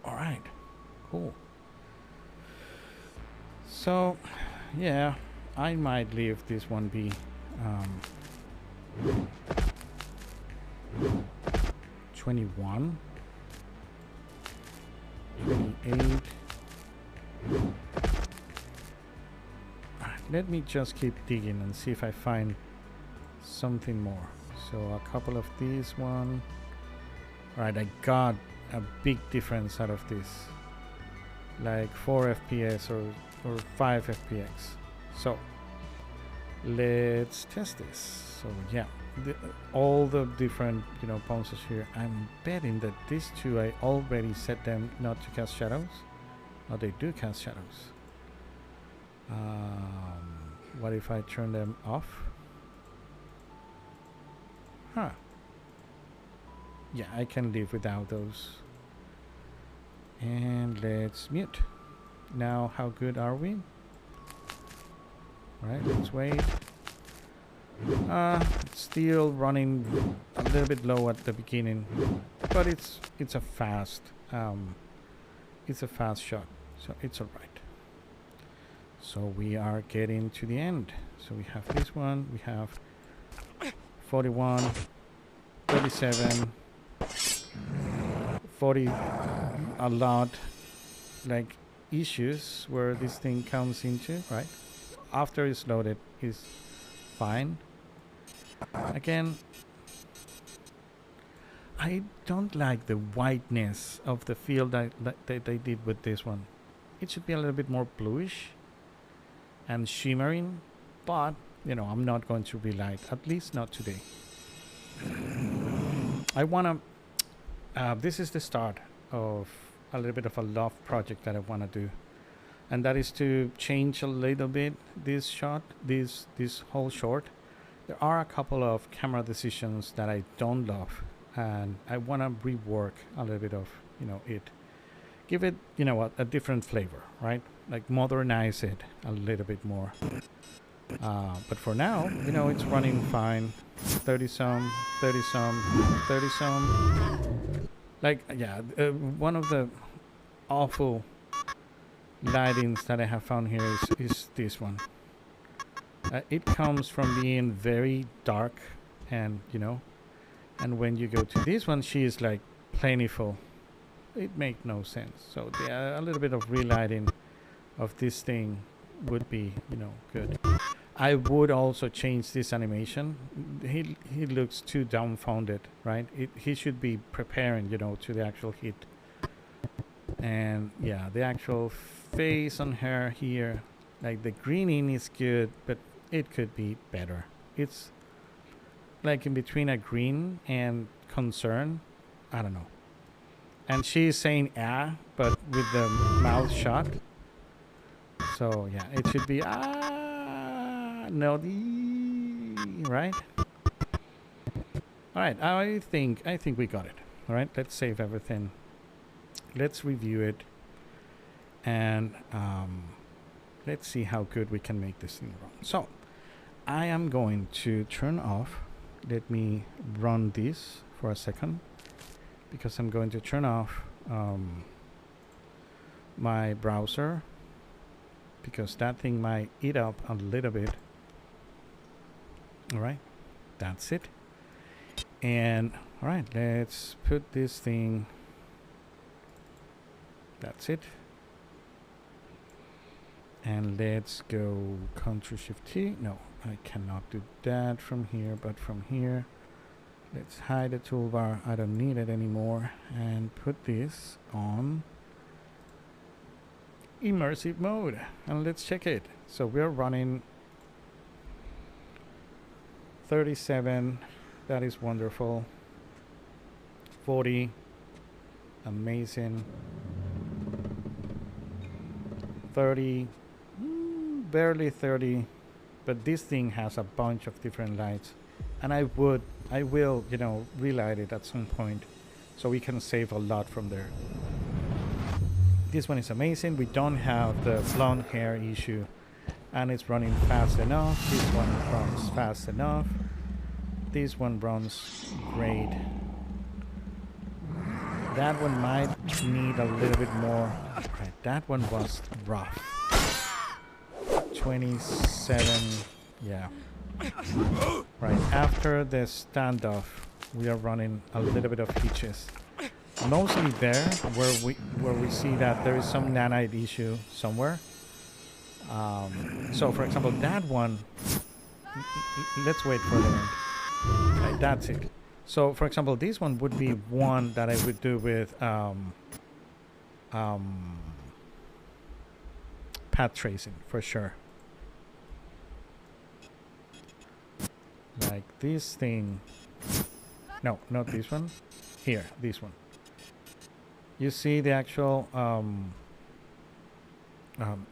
All right, cool. So, yeah, I might leave this one be. 21, 28. Let me just keep digging and see if I find something more. So a couple of these one. Right, I got a big difference out of this, like 4 FPS or 5 FPX. So let's test this. So yeah, all the different, you know, pulses here. I'm betting that these two, I already set them not to cast shadows. Oh, they do cast shadows. What if I turn them off? Huh. Yeah, I can live without those. And let's mute. Now, how good are we? Right, let's wait. Still running a little bit low at the beginning, but it's a fast shot, so it's all right. So we are getting to the end. So we have this one, we have 41, 37, 40, a lot, like issues where this thing comes into, right? After it's loaded is fine. Again, I don't like the whiteness of the field that they did with this one. It should be a little bit more bluish and shimmering, but you know, I'm not going to relight, at least not today. I wanna this is the start of a little bit of a love project that I want to do, and that is to change a little bit this shot, this whole short. There are a couple of camera decisions that I don't love, and I want to rework a little bit of, you know, it, give it, you know, a different flavor, right? Like modernize it a little bit more. But for now, you know, it's running fine. 30 some, 30 some, 30 some. Like, yeah, one of the awful lightings that I have found here is this one. It comes from being very dark, and you know, and when you go to this one, she is like plentiful. It makes no sense. So a little bit of relighting of this thing would be, you know, good. I would also change this animation. He looks too dumbfounded, right? He should be preparing, you know, to the actual hit. And yeah, the actual face on her here, like the greening is good, but it could be better. It's like in between a green and concern. I don't know. And she's saying ah, but with the mouth shut. So yeah, it should be no right. All right, I think we got it. All right, let's save everything. Let's review it, and let's see how good we can make this thing run. So I am going to turn off. Let me run this for a second, because I'm going to turn off my browser, because that thing might eat up a little bit. All right, that's it. And all right, let's put this thing. That's it. And let's go Ctrl+Shift+T. No, I cannot do that from here, but from here. Let's hide the toolbar. I don't need it anymore. And put this on immersive mode, and let's check it. So we're running 37. That is wonderful. 40. Amazing. 30. Barely 30. But this thing has a bunch of different lights, and I will, you know, relight it at some point, so we can save a lot from there. This one is amazing. We don't have the blonde hair issue, and it's running fast enough. This one runs fast enough. This one runs great. That one might need a little bit more. Right, that one was rough. 27, yeah. Right, after the standoff, we are running a little bit of hitches. Mostly there, where we see that there is some nanite issue somewhere. So, for example, that one. Let's wait for the end. Right, that's it. So, for example, this one would be one that I would do with path tracing for sure. Like this thing. No, not this one. Here, this one. You see the actual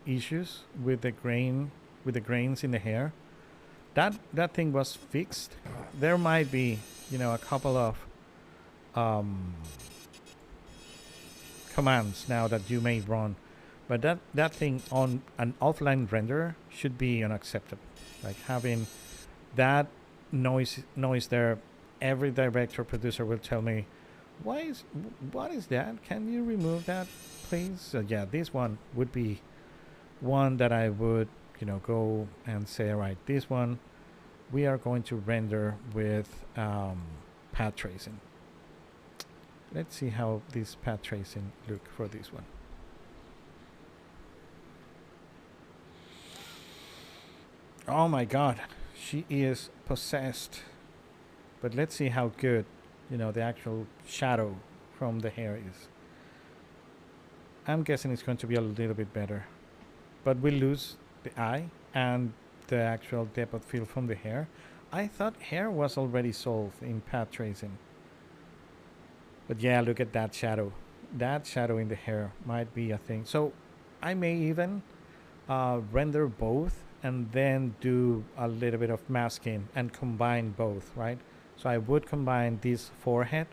issues with the grains in the hair. That thing was fixed. There might be, you know, a couple of commands now that you may run, but that thing on an offline render should be unacceptable. Like having that noise there, every director producer will tell me, what is that? Can you remove that, please? So yeah, this one would be one that I would, you know, go and say, all right, this one we are going to render with path tracing. Let's see how this path tracing look for this one. Oh my god, she is possessed. But let's see how good, you know, the actual shadow from the hair is. I'm guessing it's going to be a little bit better, but we lose the eye and the actual depth of field from the hair. I thought hair was already solved in path tracing, but yeah, look at that shadow. That shadow in the hair might be a thing. So I may even render both and then do a little bit of masking and combine both, right? So I would combine this forehead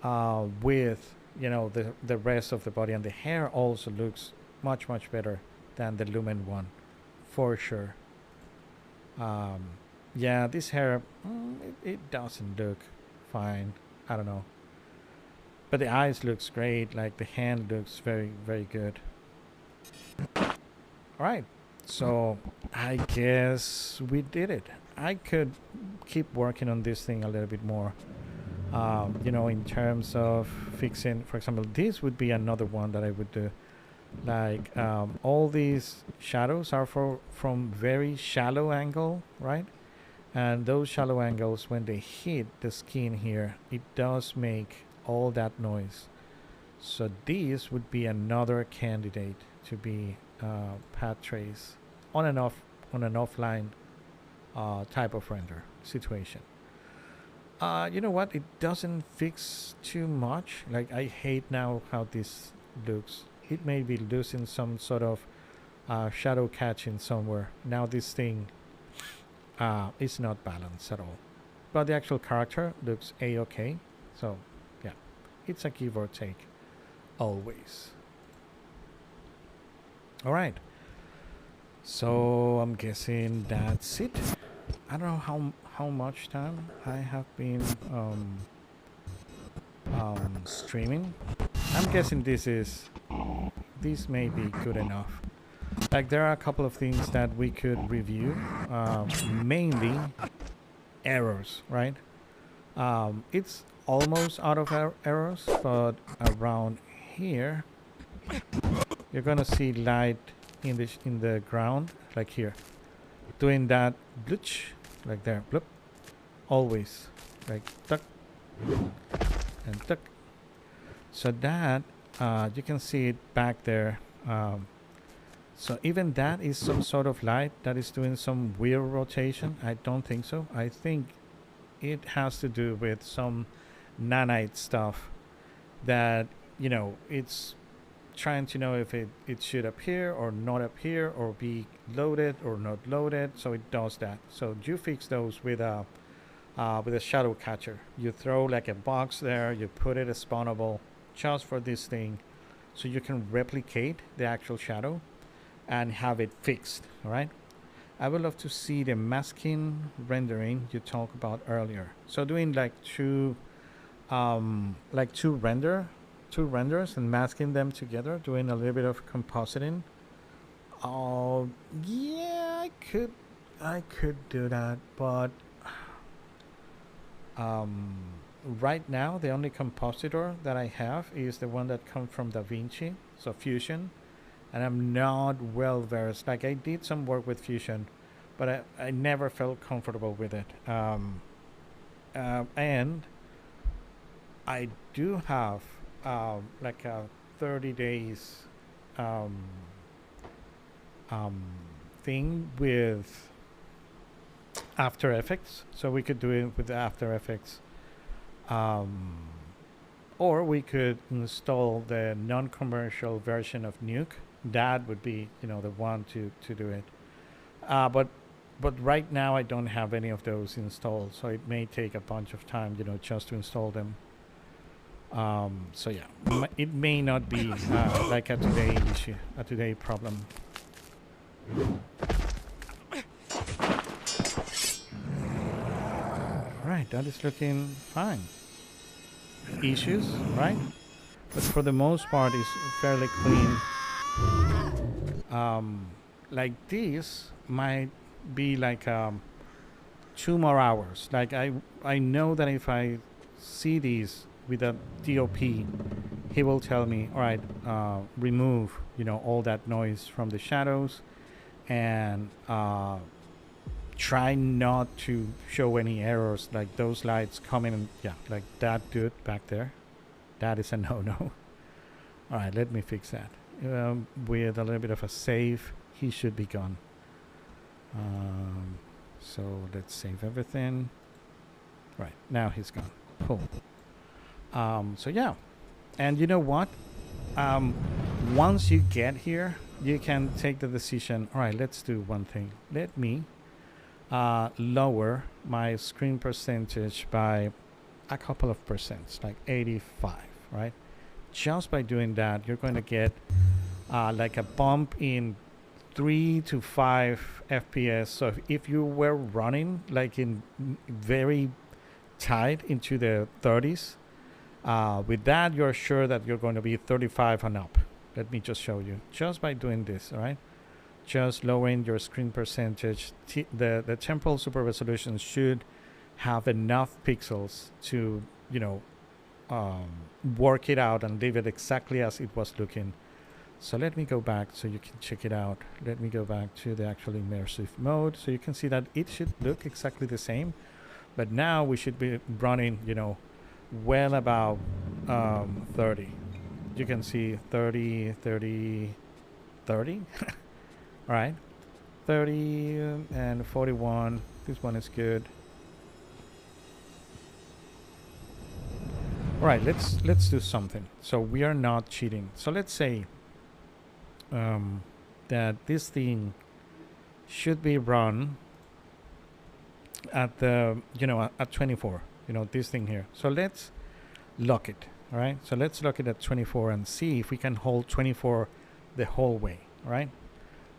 with, you know, the rest of the body, and the hair also looks much better than the Lumen one, for sure. Yeah, this hair, it doesn't look fine. I don't know, but the eyes looks great. Like the hand looks very good. All right, so I guess we did it. I could keep working on this thing a little bit more. You know, in terms of fixing, for example, this would be another one that I would do. Like all these shadows are from very shallow angle, right? And those shallow angles, when they hit the skin here, it does make all that noise. So this would be another candidate to be path trace on an offline type of render situation. You know what? It doesn't fix too much. Like I hate now how this looks. It may be losing some sort of shadow catching somewhere. Now this thing is not balanced at all. But the actual character looks a-okay. So yeah, it's a give or take always. All right. So I'm guessing that's it. I don't know how much time I have been streaming. I'm guessing this may be good enough. Like there are a couple of things that we could review, mainly errors, right? It's almost out of errors, but around here you're gonna see light in the ground, like here, doing that glitch, like there, bloop, always, like tuck and tuck. So that you can see it back there So even that is some sort of light that is doing some weird rotation. I don't think so. I think it has to do with some nanite stuff that, you know, it's trying to know if it should appear or not appear or be loaded or not loaded. So it does that. So you fix those with a shadow catcher. You throw like a box there, you put it as spawnable just for this thing, so you can replicate the actual shadow and have it fixed. All right. I would love to see the masking rendering you talked about earlier. So doing like two renders and masking them together, doing a little bit of compositing. Oh yeah, I could do that, but right now the only compositor that I have is the one that comes from DaVinci, so Fusion, and I'm not well versed. Like, I did some work with Fusion, but I never felt comfortable with it. And I do have like a 30 days thing with After Effects, so we could do it with After Effects, or we could install the non-commercial version of Nuke. That would be, you know, the one to do it. But right now I don't have any of those installed, so it may take a bunch of time, you know, just to install them. So yeah, it may not be like a today issue, a today problem. Right, that is looking fine. Issues, right? But for the most part, it's fairly clean. Like this might be like 2 more hours. Like I know that if I see these with a DOP, he will tell me, all right, remove, you know, all that noise from the shadows, and try not to show any errors, like those lights coming and yeah, like that dude back there. That is a no-no. All right, let me fix that. With a little bit of a save, he should be gone. So let's save everything. Right, now he's gone. Cool. So yeah, and you know what? Once you get here, you can take the decision. All right, let's do one thing. Let me lower my screen percentage by a couple of percents, like 85, right? Just by doing that, you're going to get like a bump in 3 to 5 FPS. So if you were running like in very tight into the 30s, with that, you're sure that you're going to be 35 and up. Let me just show you, just by doing this, all right? Just lowering your screen percentage. The temporal super resolution should have enough pixels to, you know, work it out and leave it exactly as it was looking. So let me go back so you can check it out. Let me go back to the actual immersive mode so you can see that it should look exactly the same. But now we should be running, you know, well about 30. You can see 30, 30, 30. All right, 30 and 41. This one is good. All right, let's do something. So we are not cheating. So let's say that this thing should be run at the, you know, at 24. You know, this thing here. So let's lock it. All right. So let's lock it at 24 and see if we can hold 24 the whole way. All right.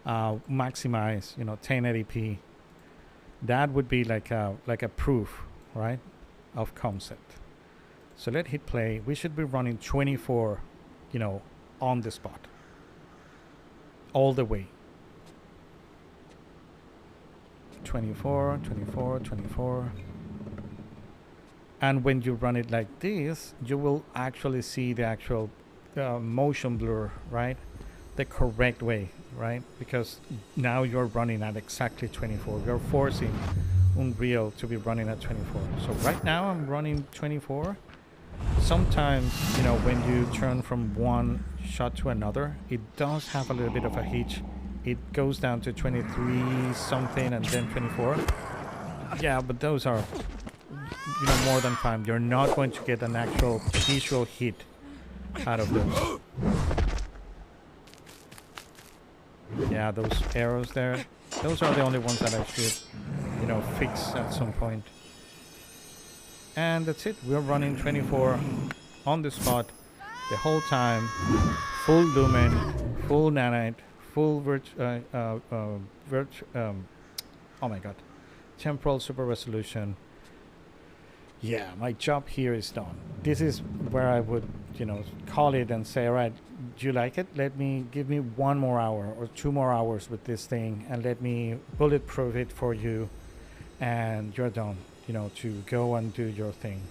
Maximize, you know, 1080p. That would be like a proof, right, of concept. So let's hit play. We should be running 24, you know, on the spot, all the way. 24, 24, 24. And when you run it like this, you will actually see the actual motion blur, right? The correct way, right? Because now you're running at exactly 24. You're forcing Unreal to be running at 24. So right now I'm running 24. Sometimes, you know, when you turn from one shot to another, it does have a little bit of a hitch it goes down to 23 something and then 24. Yeah, but those are, more than fine. You're not going to get an actual visual hit out of those. Yeah, those arrows there, those are the only ones that I should, fix at some point. And that's it. We're running 24 on the spot the whole time. Full lumen, full nanite, full oh my god, temporal super resolution. Yeah, my job here is done. This is where I would, call it and say, all right, do you like it? Give me 1 more hour or 2 more hours with this thing, and let me bulletproof it for you, and you're done, to go and do your thing.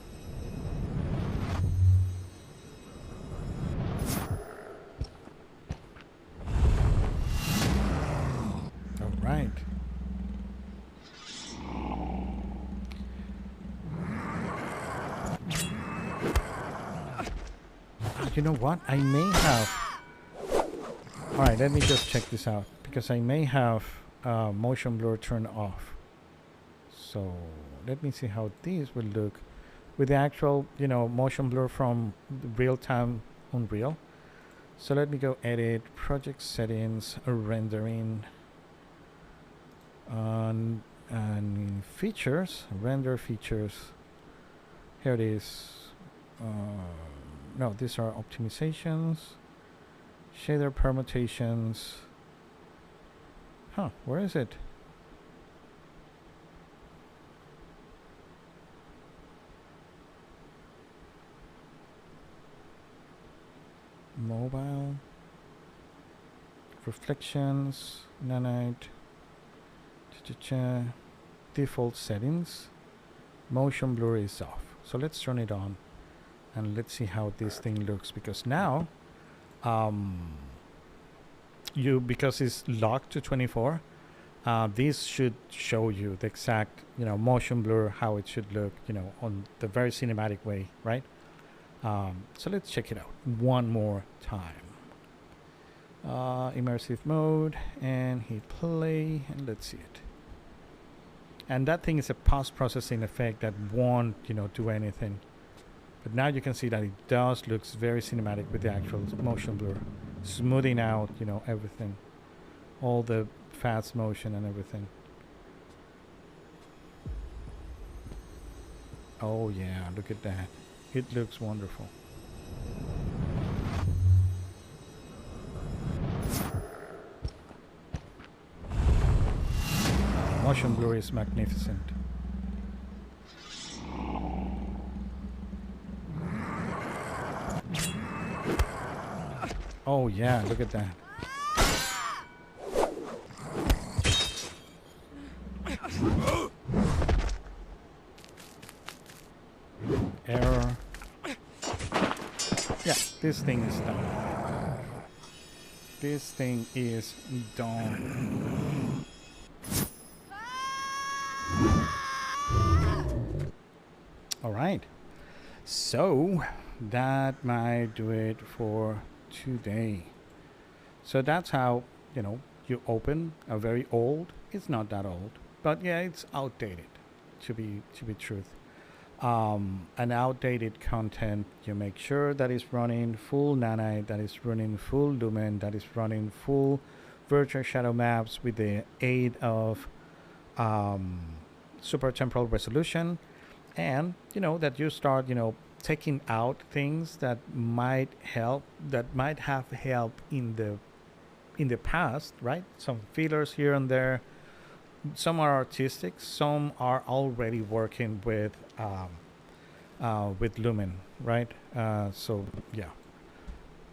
All right. You know what? I may have... Alright, let me just check this out, because I may have motion blur turned off. So let me see how these will look with the actual, motion blur from real-time Unreal. So let me go edit, project settings, rendering, and features, render features. Here it is. No, these are optimizations, shader permutations. Huh, where is it? Mobile, reflections, nanite, default settings, motion blur is off. So let's turn it on. And let's see how this thing looks, because now, because it's locked to 24, this should show you the exact, motion blur, how it should look, on the very cinematic way, right? So let's check it out one more time. Immersive mode, and hit play, and let's see it. And that thing is a post-processing effect that won't, do anything. But now you can see that it does looks very cinematic with the actual motion blur, smoothing out, everything, all the fast motion and everything. Oh yeah, look at that. It looks wonderful. Motion blur is magnificent. Oh yeah, look at that. Error. Yeah, this thing is done. This thing is done. All right. So that might do it for today. So that's how, you open a very old, it's not that old, but yeah, it's outdated, to be truth. An outdated content, you make sure that it's running full nanite, that is running full lumen, that is running full virtual shadow maps with the aid of super temporal resolution, and that you start taking out things that might have helped in the past, right? Some fillers here and there. Some are artistic, some are already working with lumen, right? So yeah.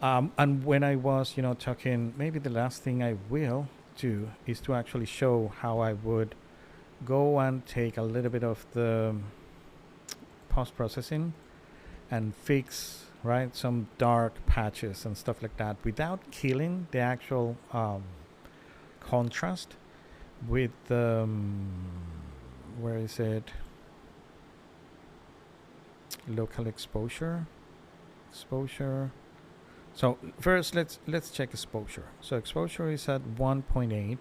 And when I was talking, maybe the last thing I will do is to actually show how I would go and take a little bit of the post-processing and fix, right, some dark patches and stuff like that without killing the actual contrast with the where is it, local exposure. So So first, let's check exposure. So exposure is at 1.8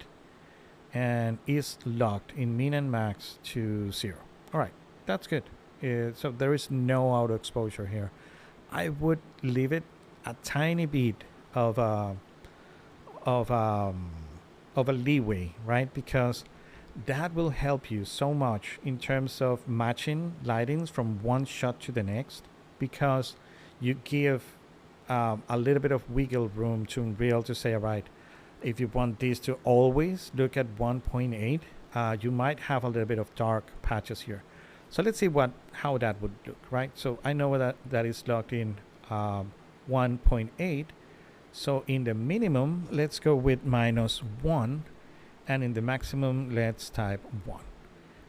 and is locked in min and max to 0. All right, that's good. So there is no auto exposure here. I would leave it a tiny bit of a of of a leeway, right? Because that will help you so much in terms of matching lightings from one shot to the next, because you give a little bit of wiggle room to Unreal to say, all right, if you want this to always look at 1.8, you might have a little bit of dark patches here. So let's see how that would look, right? So I know that is locked in 1.8. So in the minimum, let's go with -1, and in the maximum, let's type 1.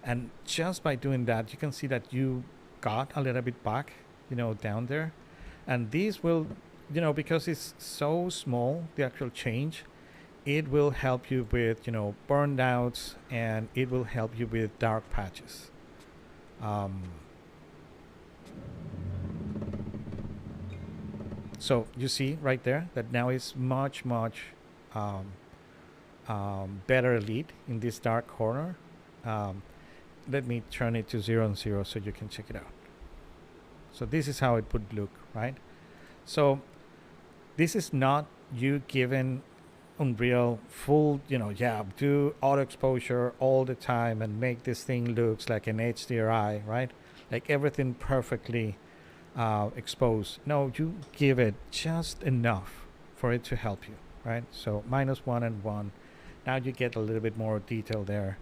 And just by doing that, you can see that you got a little bit back, down there. And this will, because it's so small, the actual change, it will help you with, burnouts, and it will help you with dark patches. So you see right there that now it's much better lit in this dark corner. Let me turn it to 0 and 0 so you can check it out. So this is how it would look, right? So this is not you giving Unreal full, do auto exposure all the time and make this thing looks like an HDRI, right? Like everything perfectly exposed. No, you give it just enough for it to help you, right? So -1 and 1. Now you get a little bit more detail there.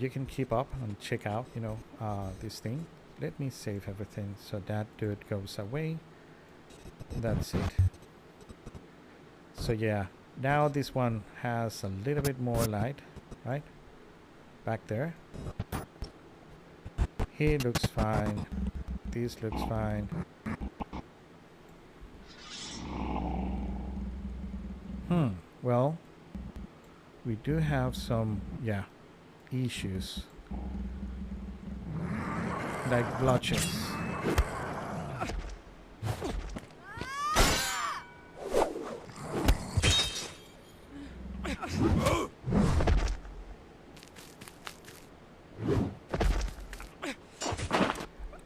You can keep up and check out, this thing. Let me save everything so that dude goes away. That's it. So yeah, now this one has a little bit more light, right? Back there. He looks fine. This looks fine. Well, we do have some, issues. Like blotches.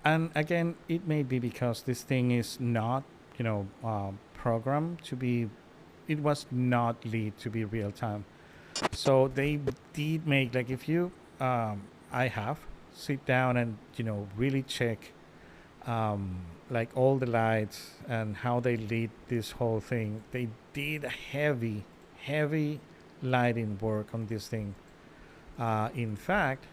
And again, it may be because this thing is not, programmed to be, it was not lit to be real time. So they did make, like if you, I have, sit down and, really check, like all the lights and how they lit this whole thing. They did heavy lighting work on this thing. In fact,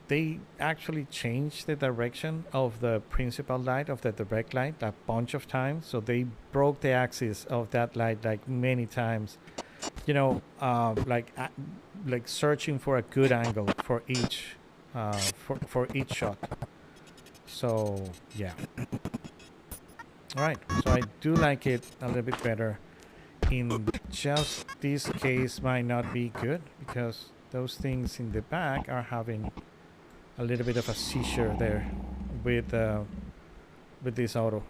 they actually changed the direction of the principal light, of the direct light, a bunch of times. So they broke the axis of that light like many times, like searching for a good angle for each for each shot. So yeah. All right, so I do like it a little bit better. In just this case might not be good because those things in the back are having a little bit of a seizure there with this auto.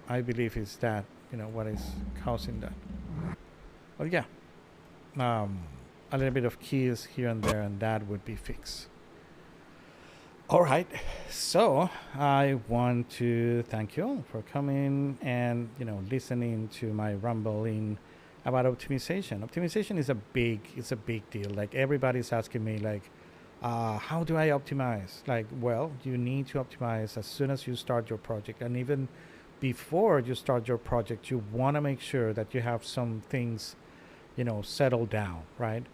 I believe it's that, what is causing that. But yeah, a little bit of keys here and there, and that would be fixed. All right, so I want to thank you all for coming and listening to my rambling about optimization. Optimization is a big deal. Like everybody's asking me, like, how do I optimize? Like, well, you need to optimize as soon as you start your project, and even before you start your project, you want to make sure that you have some things, settled down, right?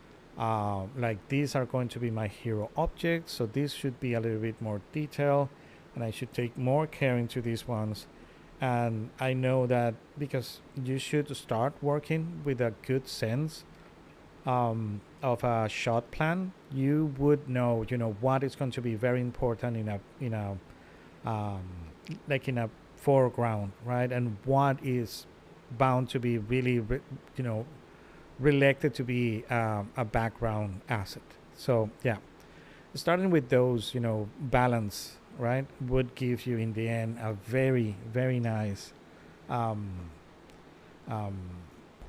Like these are going to be my hero objects, so this should be a little bit more detail, and I should take more care into these ones. And I know that because you should start working with a good sense of a shot plan, you would know, what is going to be very important in a foreground, right? And what is bound to be really, related to be a background asset. So yeah, starting with those, balance, right, would give you in the end a very, very nice um,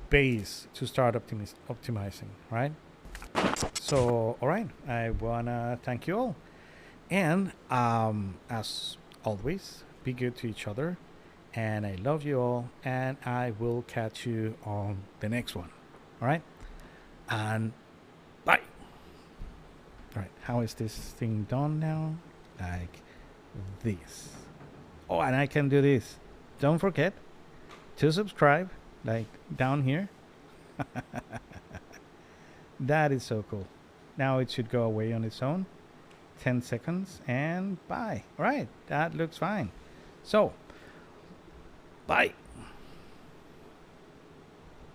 base to start optimizing, right? So, all right, I wanna thank you all, and as always, be good to each other, and I love you all, and I will catch you on the next one. All right, and bye. All right, how is this thing done now? Like this. Oh, and I can do this. Don't forget to subscribe, like down here. That is so cool. Now it should go away on its own. 10 seconds and bye. All right, that looks fine. So, bye.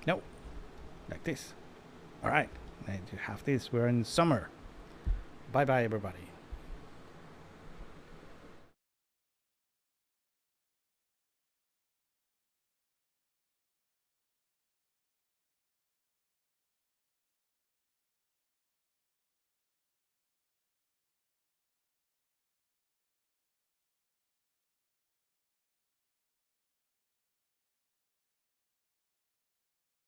No, like this. All right, and you have this. We're in summer. Bye bye, everybody.